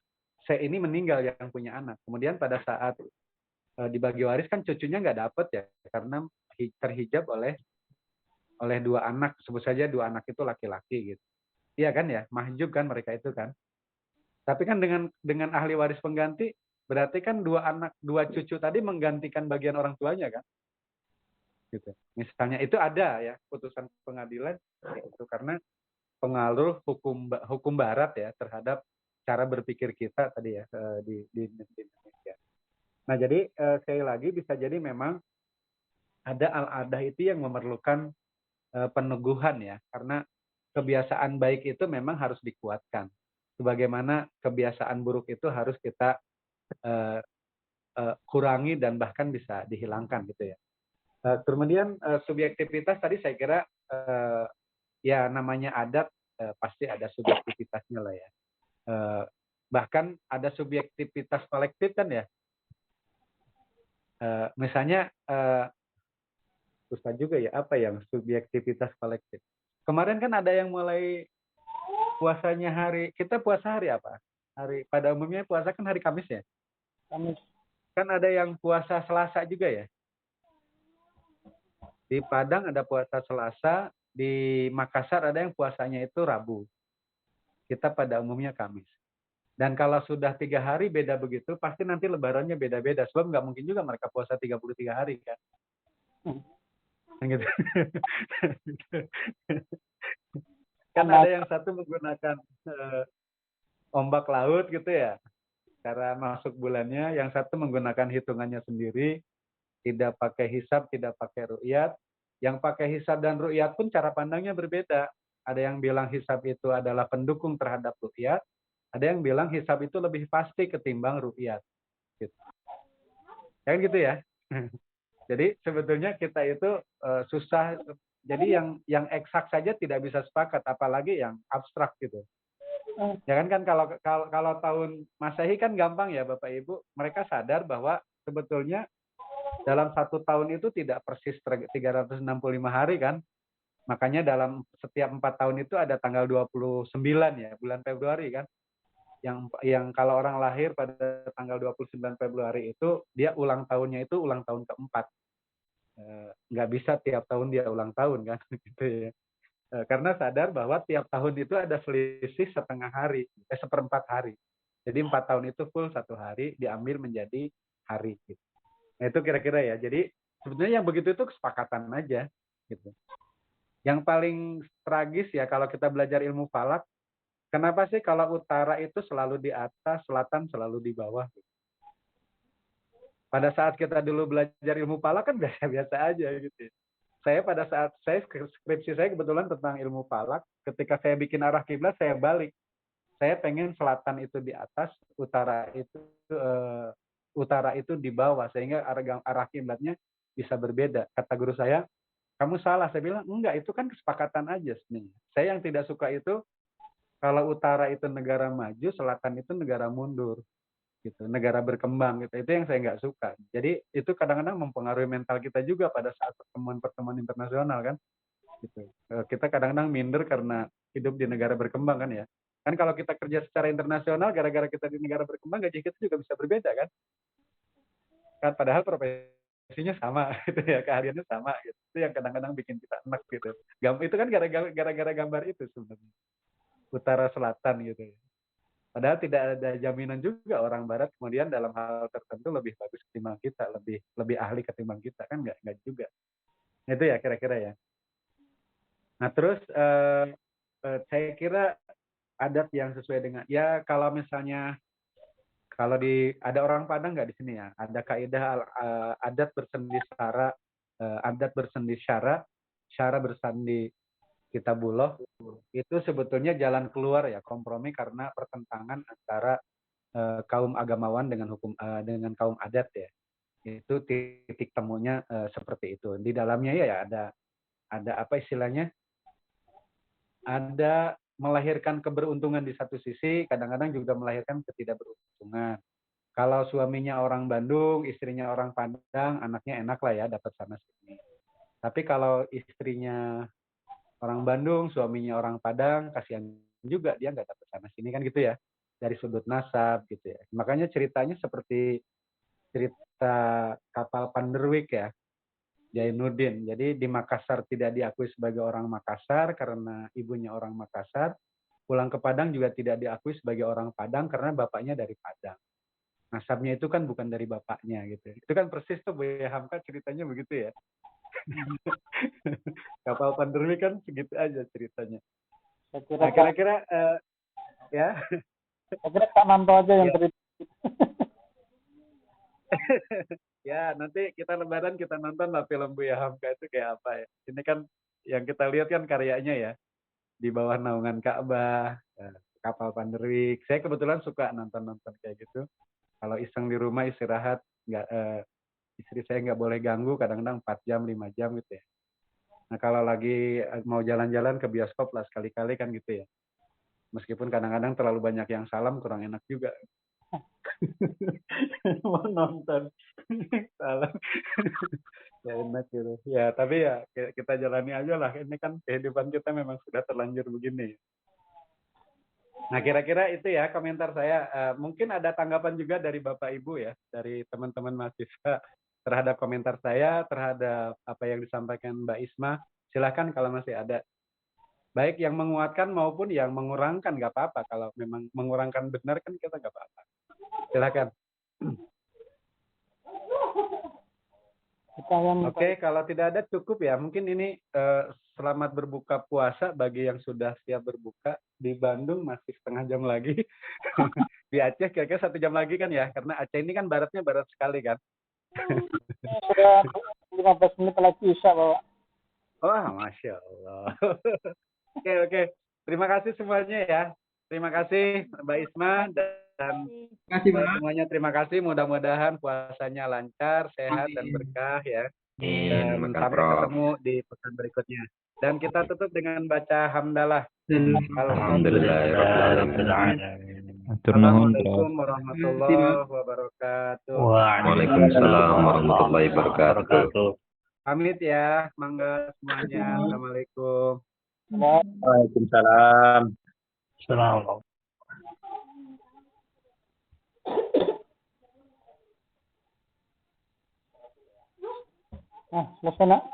saya ini meninggal yang punya anak. Kemudian pada saat dibagi waris kan cucunya nggak dapet ya, karena terhijab oleh 2 anak, sebut saja 2 anak itu laki-laki gitu. Iya kan ya, mahjub kan mereka itu kan. Tapi kan dengan ahli waris pengganti, berarti kan 2 cucu tadi menggantikan bagian orang tuanya kan. Gitu. Misalnya itu ada ya putusan pengadilan itu karena pengaruh hukum barat ya terhadap cara berpikir kita tadi ya di Indonesia. Nah, jadi sekali lagi bisa jadi memang ada al-adah itu yang memerlukan peneguhan ya, karena kebiasaan baik itu memang harus dikuatkan. Sebagaimana kebiasaan buruk itu harus kita kurangi dan bahkan bisa dihilangkan gitu ya. Kemudian subjektivitas tadi saya kira ya namanya adat pasti ada subjektivitasnya lah ya. Bahkan ada subjektivitas kolektif kan ya. Misalnya susah juga ya apa yang subjektivitas kolektif. Kemarin kan ada yang mulai puasanya kita puasa hari apa? Pada umumnya puasa kan hari Kamis ya. Kamis. Kan ada yang puasa Selasa juga ya. Di Padang ada puasa Selasa, di Makassar ada yang puasanya itu Rabu. Kita pada umumnya Kamis. Dan kalau sudah 3 hari beda begitu, pasti nanti lebarannya beda-beda. Sebab nggak mungkin juga mereka puasa 33 hari kan. Gitu. Kan ada yang satu menggunakan ombak laut gitu ya, cara masuk bulannya. Yang satu menggunakan hitungannya sendiri, tidak pakai hisab, tidak pakai ru'yat. Yang pakai hisab dan ru'yat pun cara pandangnya berbeda. Ada yang bilang hisab itu adalah pendukung terhadap ru'yat, ada yang bilang hisab itu lebih pasti ketimbang ru'yat. Gitu. Kan gitu ya. Jadi sebetulnya kita itu susah. Jadi yang eksak saja tidak bisa sepakat, apalagi yang abstrak gitu. Ya kan kalau tahun Masehi kan gampang ya Bapak Ibu. Mereka sadar bahwa sebetulnya dalam 1 tahun itu tidak persis 365 hari kan. Makanya dalam setiap 4 tahun itu ada tanggal 29 ya, bulan Februari kan. Yang kalau orang lahir pada tanggal 29 Februari itu, dia ulang tahunnya itu ulang tahun keempat. Nggak bisa tiap tahun dia ulang tahun kan. Gitu ya. Karena sadar bahwa tiap tahun itu ada selisih setengah hari, seperempat hari. Jadi 4 tahun itu full 1 hari diambil menjadi hari. Gitu. Nah itu kira-kira ya. Jadi sebetulnya yang begitu itu kesepakatan aja. Gitu. Yang paling tragis ya kalau kita belajar ilmu falak, kenapa sih kalau utara itu selalu di atas, selatan selalu di bawah? Pada saat kita dulu belajar ilmu falak kan biasa-biasa aja gitu. Saya pada saat skripsi saya kebetulan tentang ilmu falak, ketika saya bikin arah kiblat saya balik. Saya pengen selatan itu di atas, utara itu di bawah sehingga arah kiblatnya bisa berbeda. Kata guru saya, kamu salah. Saya bilang, enggak, itu kan kesepakatan aja sebenarnya. Saya yang tidak suka itu kalau utara itu negara maju, selatan itu negara mundur. Gitu, negara berkembang gitu. Itu yang saya nggak suka. Jadi itu kadang-kadang mempengaruhi mental kita juga pada saat pertemuan-pertemuan internasional kan. Gitu. Kita kadang-kadang minder karena hidup di negara berkembang kan ya. Kan kalau kita kerja secara internasional, gara-gara kita di negara berkembang, gaji kita juga bisa berbeda kan. Kan padahal profesinya sama gitu ya, keahliannya sama gitu. Itu yang kadang-kadang bikin kita enak gitu. Itu kan gara-gara gambar itu sebenarnya. Utara selatan gitu ya. Padahal tidak ada jaminan juga orang Barat kemudian dalam hal tertentu lebih bagus ketimbang kita, lebih ahli ketimbang kita kan nggak juga. Itu ya kira-kira ya. Nah terus saya kira adat yang sesuai dengan ya kalau misalnya kalau ada orang Padang nggak di sini ya, ada kaidah adat bersendi sara, adat bersendi syara bersandi kitabullah, itu sebetulnya jalan keluar ya, kompromi karena pertentangan antara kaum agamawan dengan kaum adat ya. Itu titik temunya seperti itu. Di dalamnya ya ada apa istilahnya? Ada melahirkan keberuntungan di satu sisi, kadang-kadang juga melahirkan ketidakberuntungan. Kalau suaminya orang Bandung, istrinya orang Padang, anaknya enak lah ya dapat sana sini. Tapi kalau istrinya orang Bandung, suaminya orang Padang, kasihan juga dia nggak dapat sana sini kan gitu ya. Dari sudut nasab gitu ya. Makanya ceritanya seperti cerita kapal Panderwick ya, Jainuddin. Jadi di Makassar tidak diakui sebagai orang Makassar karena ibunya orang Makassar. Pulang ke Padang juga tidak diakui sebagai orang Padang karena bapaknya dari Padang. Nasabnya itu kan bukan dari bapaknya gitu. Itu kan persis tuh Buya Hamka ceritanya begitu ya. Kapal Panderwick kan segitu aja ceritanya. Nah, kira-kira ya. Saya kira Kak Nanto aja yang Ya. cerita. Ya, nanti kita lebaran kita nonton lah film Buya Hamka itu kayak apa ya. Ini kan yang kita lihat kan karyanya ya. Di bawah naungan Ka'bah, kapal Panderwick. Saya kebetulan suka nonton-nonton kayak gitu. Kalau iseng di rumah istirahat, istri saya nggak boleh ganggu, kadang-kadang 4 jam, 5 jam gitu ya. Nah kalau lagi mau jalan-jalan ke bioskop lah sekali-kali kan gitu ya. Meskipun kadang-kadang terlalu banyak yang salam, kurang enak juga. Mau nonton salam ya enak gitu ya, tapi ya kita jalani aja lah, ini kan kehidupan kita memang sudah terlanjur begini. Nah kira-kira itu ya komentar saya. Mungkin ada tanggapan juga dari Bapak Ibu ya, dari teman-teman mahasiswa. terhadap komentar saya, terhadap apa yang disampaikan Mbak Isma. Silahkan kalau masih ada. Baik yang menguatkan maupun yang mengurangkan, nggak apa-apa. Kalau memang mengurangkan benar kan kita nggak apa-apa. Silahkan. Kita yang Oke, kalau tidak ada cukup ya. Mungkin ini selamat berbuka puasa bagi yang sudah siap berbuka. Di Bandung masih setengah jam lagi. Di Aceh kira-kira 1 jam lagi kan ya. Karena Aceh ini kan baratnya barat sekali kan. sudah 15 menit lagi Isya, Bapak. Wah, Masya Allah. Oke. Terima kasih semuanya ya. Terima kasih Mbak Isma dan semuanya terima kasih. Mudah-mudahan puasanya lancar, sehat dan berkah ya. Dan sampai ketemu di pekan berikutnya. Dan kita tutup dengan baca hamdalah. Assalamualaikum warahmatullahi wabarakatuh. Waalaikumsalam warahmatullahi wabarakatuh. Pamit ya, mangga semuanya. Assalamualaikum. Waalaikumsalam. Assalamualaikum. Selesai nak?